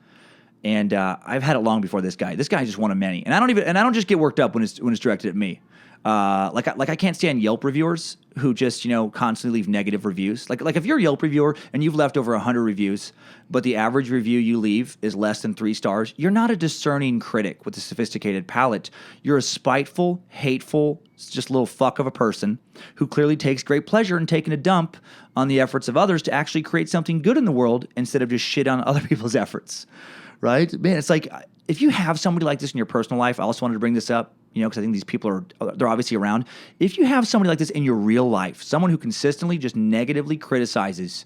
And I've had it long before this guy. This guy is just one of many. And I don't just get worked up when it's directed at me. Like I can't stand Yelp reviewers who just, constantly leave negative reviews. Like if you're a Yelp reviewer and you've left over 100 reviews, but the average review you leave is less than 3 stars, you're not a discerning critic with a sophisticated palate. You're a spiteful, hateful, just little fuck of a person who clearly takes great pleasure in taking a dump on the efforts of others to actually create something good in the world instead of just shit on other people's efforts. Right? Man, it's like, if you have somebody like this in your personal life, I also wanted to bring this up, because I think these people they're obviously around. If you have somebody like this in your real life, someone who consistently just negatively criticizes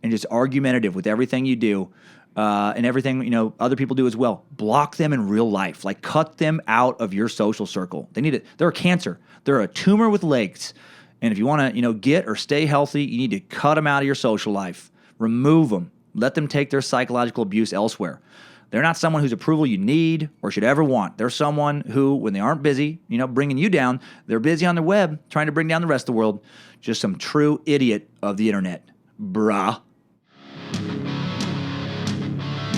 and just argumentative with everything you do, and everything, other people do as well, block them in real life. Like, cut them out of your social circle. They need it. They're a cancer. They're a tumor with legs. And if you want to, get or stay healthy, you need to cut them out of your social life. Remove them. Let them take their psychological abuse elsewhere. They're not someone whose approval you need or should ever want. They're someone who, when they aren't busy, bringing you down, they're busy on their web trying to bring down the rest of the world. Just some true idiot of the internet. Brah.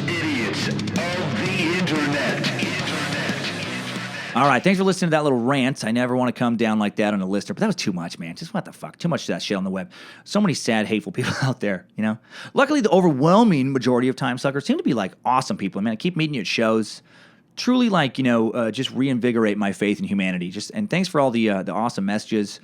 Idiots of the internet. All right, thanks for listening to that little rant. I never want to come down like that on a listener, but that was too much, man. Just what the fuck? Too much of that shit on the web. So many sad, hateful people out there, Luckily, the overwhelming majority of Timesuckers seem to be, like, awesome people. I mean, I keep meeting you at shows. Truly, like, just reinvigorate my faith in humanity. And thanks for all the awesome messages.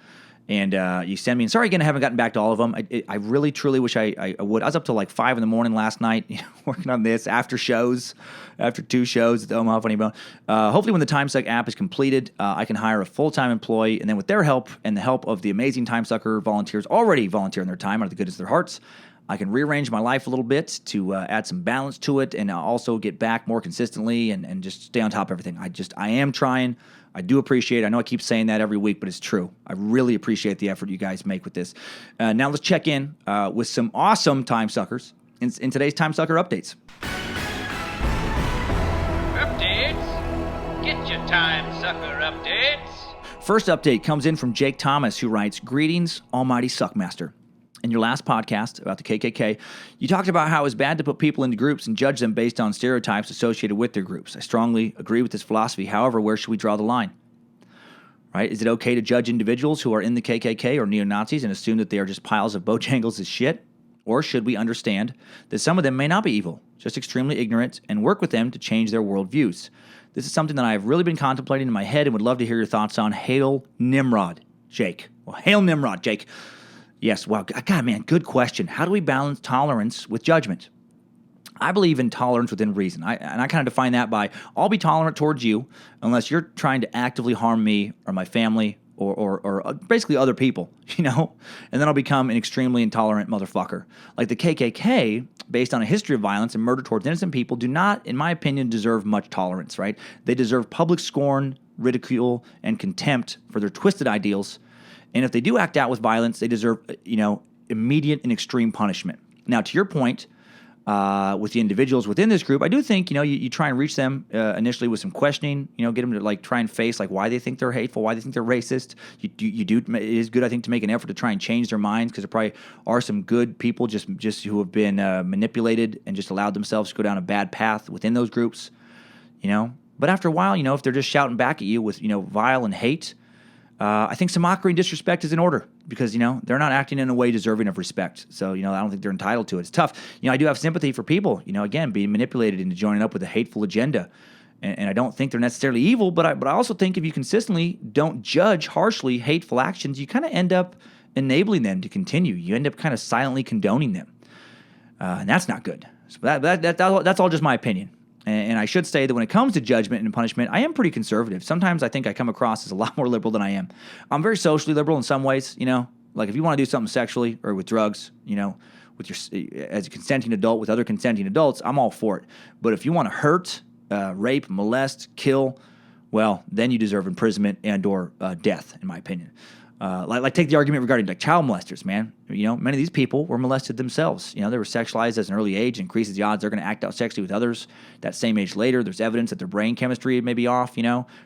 And you send me. And sorry again, I haven't gotten back to all of them. I really, truly wish I would. I was up till like 5 a.m. last night working on this after 2 shows at the Omaha Funny Bone. Hopefully when the Timesuck app is completed, I can hire a full-time employee. And then with their help and the help of the amazing Timesucker volunteers already volunteering their time out of the goodness of their hearts, I can rearrange my life a little bit to add some balance to it and also get back more consistently and just stay on top of everything. I am trying. I do appreciate it. I know I keep saying that every week, but it's true. I really appreciate the effort you guys make with this. Now let's check in with some awesome Timesuckers in today's Timesucker updates. Updates? Get your Timesucker updates. First update comes in from Jake Thomas, who writes, "Greetings, Almighty Suckmaster. In your last podcast about the KKK, you talked about how it's bad to put people into groups and judge them based on stereotypes associated with their groups. I strongly agree with this philosophy. However, where should we draw the line? Right? Is it okay to judge individuals who are in the KKK or neo-Nazis and assume that they are just piles of Bojangles as shit? Or should we understand that some of them may not be evil, just extremely ignorant, and work with them to change their worldviews? This is something that I have really been contemplating in my head and would love to hear your thoughts on. Hail Nimrod, Jake." Well, hail Nimrod, Jake. Yes, wow, God, man, good question. How do we balance tolerance with judgment? I believe in tolerance within reason. I kind of define that by, I'll be tolerant towards you unless you're trying to actively harm me or my family or basically other people, And then I'll become an extremely intolerant motherfucker. Like the KKK, based on a history of violence and murder towards innocent people, do not, in my opinion, deserve much tolerance, right? They deserve public scorn, ridicule, and contempt for their twisted ideals. And if they do act out with violence, they deserve, immediate and extreme punishment. Now, to your point, with the individuals within this group, I do think, you try and reach them initially with some questioning, get them to try and face why they think they're hateful, why they think they're racist. You do. It is good, I think, to make an effort to try and change their minds because there probably are some good people just who have been manipulated and just allowed themselves to go down a bad path within those groups, But after a while, if they're just shouting back at you with, vile and hate, I think some mockery and disrespect is in order because, they're not acting in a way deserving of respect. So, I don't think they're entitled to it. It's tough. I do have sympathy for people, again, being manipulated into joining up with a hateful agenda. And I don't think they're necessarily evil, but I also think if you consistently don't judge harshly hateful actions, you kind of end up enabling them to continue. You end up kind of silently condoning them. And that's not good. So that's all just my opinion. And I should say that when it comes to judgment and punishment, I am pretty conservative. Sometimes I think I come across as a lot more liberal than I am. I'm very socially liberal in some ways, Like if you want to do something sexually or with drugs, with as a consenting adult with other consenting adults, I'm all for it. But if you want to hurt, rape, molest, kill, well, then you deserve imprisonment and or death, in my opinion. Like take the argument regarding child molesters, man. Many of these people were molested themselves. They were sexualized as an early age, increases the odds they're going to act out sexually with others that same age later. There's evidence that their brain chemistry may be off,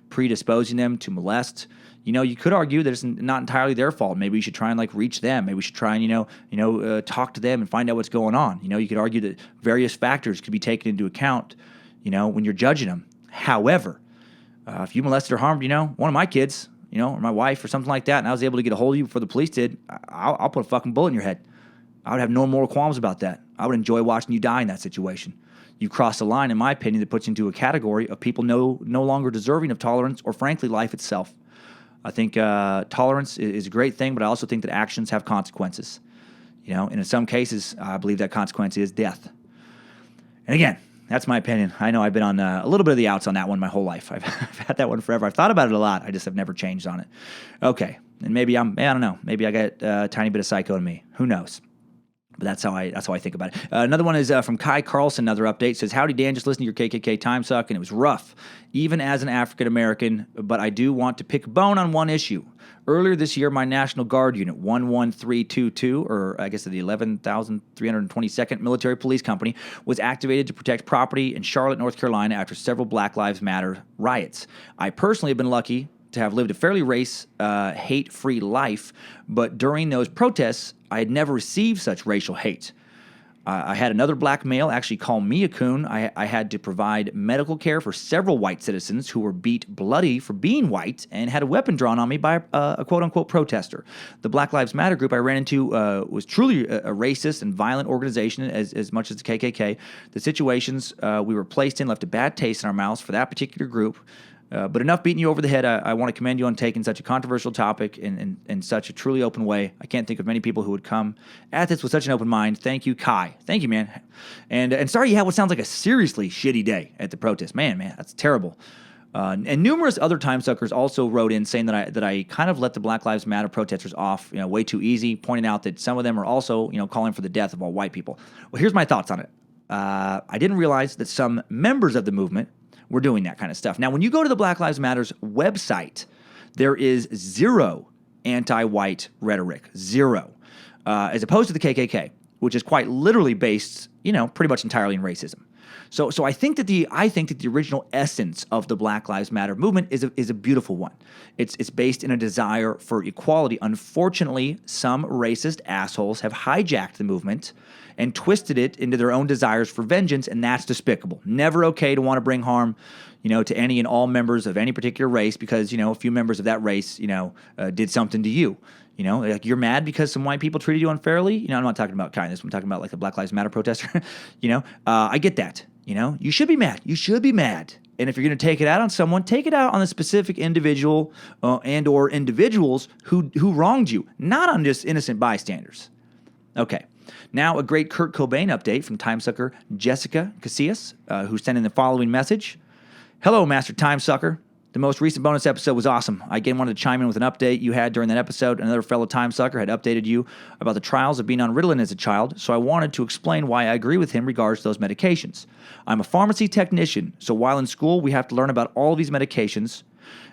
predisposing them to molest. You could argue that it's not entirely their fault. Maybe you should try and reach them. Maybe we should try and talk to them and find out what's going on. You could argue that various factors could be taken into account, when you're judging them. However, if you molested or harmed, one of my kids, or my wife or something like that, and I was able to get a hold of you before the police did, I'll put a fucking bullet in your head. I would have no moral qualms about that. I would enjoy watching you die in that situation. You crossed a line, in my opinion, that puts you into a category of people no longer deserving of tolerance or, frankly, life itself. I think tolerance is a great thing, but I also think that actions have consequences. And in some cases, I believe that consequence is death. And again, that's my opinion. I know I've been on a little bit of the outs on that one my whole life. I've had that one forever. I've thought about it a lot. I just have never changed on it. Okay. And maybe I don't know. Maybe I got a tiny bit of psycho in me. Who knows? But that's how I think about it. Another one is from Kai Carlson, another update. Says, howdy, Dan, just listened to your KKK Timesuck, and it was rough, even as an African-American, but I do want to pick a bone on one issue. Earlier this year, my National Guard unit, 11322, or I guess the 11,322nd Military Police Company, was activated to protect property in Charlotte, North Carolina after several Black Lives Matter riots. I personally have been lucky to have lived a fairly hate-free life, but during those protests, I had never received such racial hate. I had another black male actually call me a coon. I had to provide medical care for several white citizens who were beat bloody for being white and had a weapon drawn on me by a quote-unquote protester. The Black Lives Matter group I ran into was truly a racist and violent organization as much as the KKK. The situations we were placed in left a bad taste in our mouths for that particular group. But enough beating you over the head. I want to commend you on taking such a controversial topic in such a truly open way. I can't think of many people who would come at this with such an open mind. Thank you, Kai. Thank you, man. And sorry you had what sounds like a seriously shitty day at the protest. Man, that's terrible. And numerous other timesuckers also wrote in saying that I kind of let the Black Lives Matter protesters off, way too easy, pointing out that some of them are also, calling for the death of all white people. Well, here's my thoughts on it. I didn't realize that some members of the movement were doing that kind of stuff. Now, when you go to the Black Lives Matter's website, there is zero anti-white rhetoric, zero, as opposed to the KKK, which is quite literally based, pretty much entirely in racism. So I think that the original essence of the Black Lives Matter movement is a beautiful one. It's based in a desire for equality. Unfortunately, some racist assholes have hijacked the movement and twisted it into their own desires for vengeance, and that's despicable. Never okay to want to bring harm, to any and all members of any particular race because, a few members of that race, did something to you. Like you're mad because some white people treated you unfairly. I'm not talking about kindness. I'm talking about like the Black Lives Matter protester. I get that. You should be mad. You should be mad. And if you're going to take it out on someone, take it out on the specific individual and or individuals who wronged you, not on just innocent bystanders. Okay. Now, a great Kurt Cobain update from timesucker Jessica Casillas, who sent in the following message. Hello, Master Timesucker. The most recent bonus episode was awesome. I again wanted to chime in with an update you had during that episode. Another fellow timesucker had updated you about the trials of being on Ritalin as a child, so I wanted to explain why I agree with him regards to those medications. I'm a pharmacy technician, so while in school we have to learn about all these medications.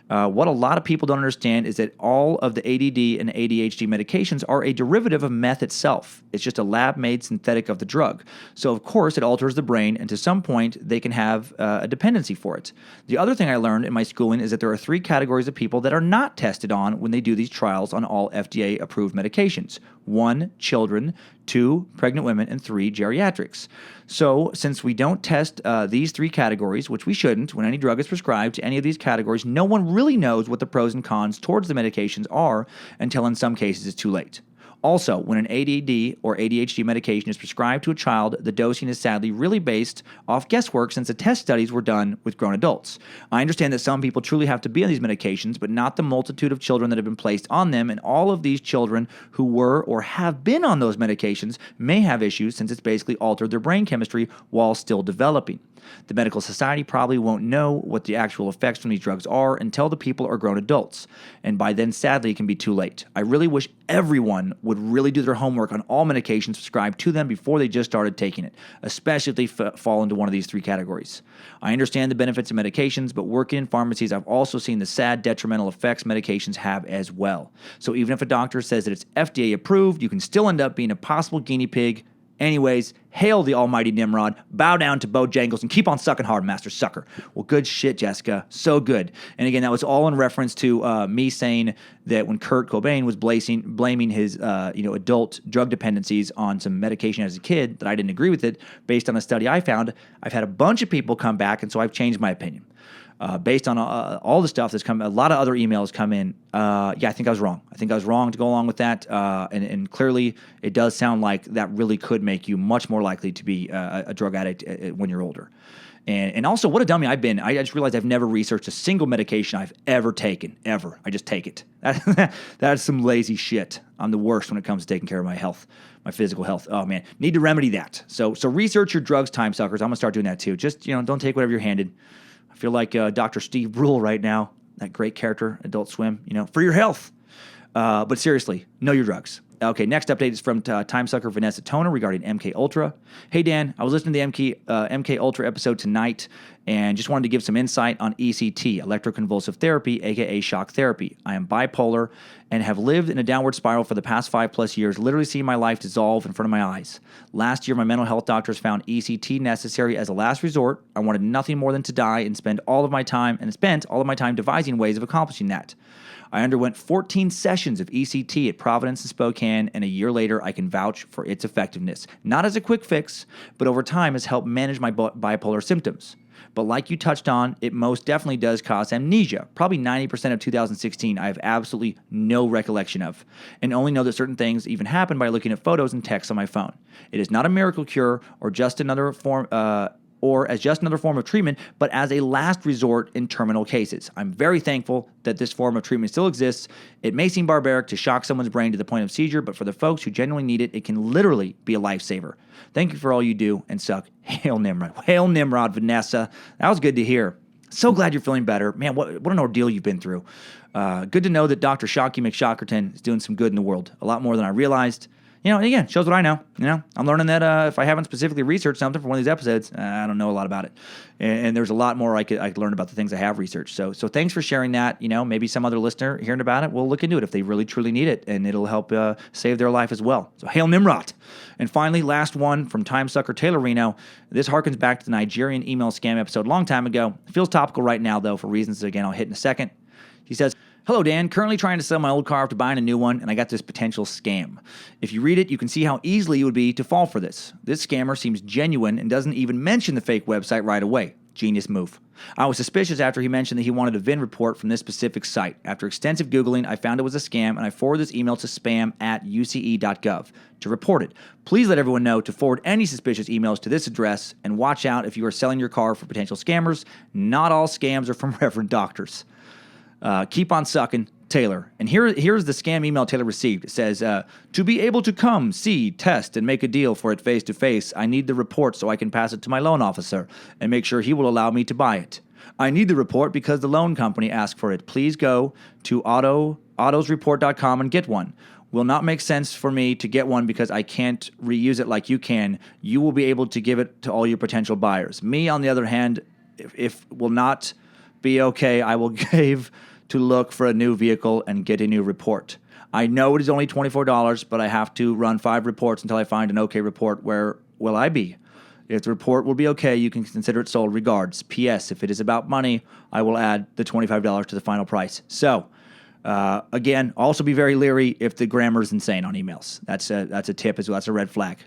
What a lot of people don't understand is that all of the ADD and ADHD medications are a derivative of meth itself. It's just a lab-made synthetic of the drug. So, of course, it alters the brain, and to some point, they can have a dependency for it. The other thing I learned in my schooling is that there are 3 categories of people that are not tested on when they do these trials on all FDA-approved medications. 1, children, 2, pregnant women, and 3, geriatrics. So, since we don't test these 3 categories, which we shouldn't, when any drug is prescribed to any of these categories, no one really knows what the pros and cons towards the medications are until in some cases it's too late. Also, when an ADD or ADHD medication is prescribed to a child, the dosing is sadly really based off guesswork since the test studies were done with grown adults. I understand that some people truly have to be on these medications, but not the multitude of children that have been placed on them, and all of these children who were or have been on those medications may have issues since it's basically altered their brain chemistry while still developing. The medical society probably won't know what the actual effects from these drugs are until the people are grown adults, and by then, sadly, it can be too late. I really wish everyone would really do their homework on all medications prescribed to them before they just started taking it, especially if they fall into one of these 3 categories. I understand the benefits of medications, but working in pharmacies, I've also seen the sad detrimental effects medications have as well. So even if a doctor says that it's FDA approved, you can still end up being a possible guinea pig Anyways, hail the almighty Nimrod, bow down to Bojangles, and keep on sucking hard, Master Sucker. Well, good shit, Jessica. So good. And again, that was all in reference to me saying that when Kurt Cobain was blaming his adult drug dependencies on some medication as a kid, that I didn't agree with it. Based on a study I found, I've had a bunch of people come back, and so I've changed my opinion. Based on all the stuff that's come, a lot of other emails come in. I think I was wrong. I think I was wrong to go along with that. And clearly, it does sound like that really could make you much more likely to be a drug addict when you're older. And also, what a dummy I've been. I just realized I've never researched a single medication I've ever taken, ever. I just take it. That's some lazy shit. I'm the worst when it comes to taking care of my health, my physical health. Oh, man. Need to remedy that. So research your drugs, time suckers. I'm going to start doing that, too. Just, don't take whatever you're handed. I feel like Dr. Steve Brule right now, that great character, Adult Swim, for your health. But seriously, know your drugs. Okay, next update is from Timesucker Vanessa Toner regarding MK Ultra. Hey, Dan, I was listening to the MK Ultra episode tonight and just wanted to give some insight on ECT, electroconvulsive therapy, aka shock therapy. I am bipolar and have lived in a downward spiral for the past 5+ years, literally seeing my life dissolve in front of my eyes. Last year, my mental health doctors found ECT necessary as a last resort. I wanted nothing more than to die and spent all of my time devising ways of accomplishing that. I underwent 14 sessions of ECT at Providence and Spokane, and a year later, I can vouch for its effectiveness. Not as a quick fix, but over time has helped manage my bipolar symptoms. But like you touched on, it most definitely does cause amnesia. Probably 90% of 2016 I have absolutely no recollection of, and only know that certain things even happen by looking at photos and texts on my phone. It is not a miracle cure or just another form of treatment, but as a last resort in terminal cases. I'm very thankful that this form of treatment still exists. It may seem barbaric to shock someone's brain to the point of seizure, but for the folks who genuinely need it, it can literally be a lifesaver. Thank you for all you do, and suck. Hail Nimrod. Hail Nimrod, Vanessa. That was good to hear. So glad you're feeling better. Man, what an ordeal you've been through. Good to know that Dr. Shocky McShockerton is doing some good in the world. A lot more than I realized. And again, shows what I know. I'm learning that if I haven't specifically researched something for one of these episodes, I don't know a lot about it. And there's a lot more I could learn about the things I have researched. So thanks for sharing that. Maybe some other listener hearing about it will look into it if they really, truly need it, and it'll help save their life as well. So hail Nimrod. And finally, last one from Timesucker Taylor Reno. This harkens back to the Nigerian email scam episode a long time ago. It feels topical right now, though, for reasons, again, I'll hit in a second. He says, "Hello, Dan. Currently trying to sell my old car after buying a new one, and I got this potential scam. If you read it, you can see how easily it would be to fall for this. This scammer seems genuine and doesn't even mention the fake website right away. Genius move. I was suspicious after he mentioned that he wanted a VIN report from this specific site. After extensive Googling, I found it was a scam, and I forwarded this email to spam@uce.gov to report it. Please let everyone know to forward any suspicious emails to this address, and watch out if you are selling your car for potential scammers. Not all scams are from Reverend Doctors. Keep on sucking, Taylor." And here's the scam email Taylor received. It says, "To be able to come, see, test, and make a deal for it face-to-face, I need the report so I can pass it to my loan officer and make sure he will allow me to buy it. I need the report because the loan company asked for it. Please go to autosreport.com and get one. Will not make sense for me to get one because I can't reuse it like you can. You will be able to give it to all your potential buyers. Me, on the other hand, if will not be okay, I will give to look for a new vehicle and get a new report. I know it is only $24, but I have to run 5 reports until I find an okay report. Where will I be? If the report will be okay, you can consider it sold. Regards. P.S. If it is about money, I will add the $25 to the final price." So, again, also be very leery if the grammar is insane on emails. That's a tip as well. That's a red flag.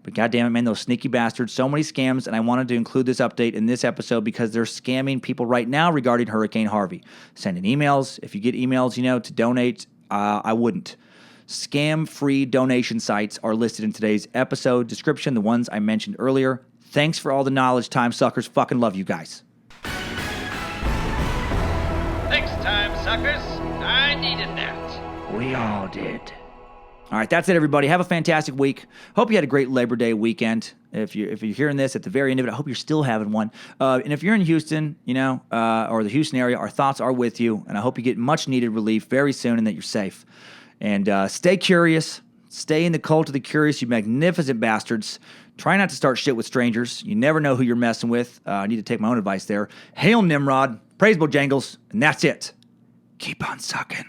But goddamn it, man, those sneaky bastards. So many scams, and I wanted to include this update in this episode because they're scamming people right now regarding Hurricane Harvey. Sending emails. If you get emails, to donate, I wouldn't. Scam-free donation sites are listed in today's episode description, the ones I mentioned earlier. Thanks for all the knowledge, time suckers. Fucking love you guys. Thanks, time suckers. I needed that. We all did. All right, that's it, everybody. Have a fantastic week. Hope you had a great Labor Day weekend. If you're hearing this at the very end of it, I hope you're still having one. And if you're in Houston, or the Houston area, our thoughts are with you, and I hope you get much-needed relief very soon and that you're safe. And stay curious. Stay in the cult of the curious, you magnificent bastards. Try not to start shit with strangers. You never know who you're messing with. I need to take my own advice there. Hail Nimrod. Praise Bojangles. And that's it. Keep on sucking.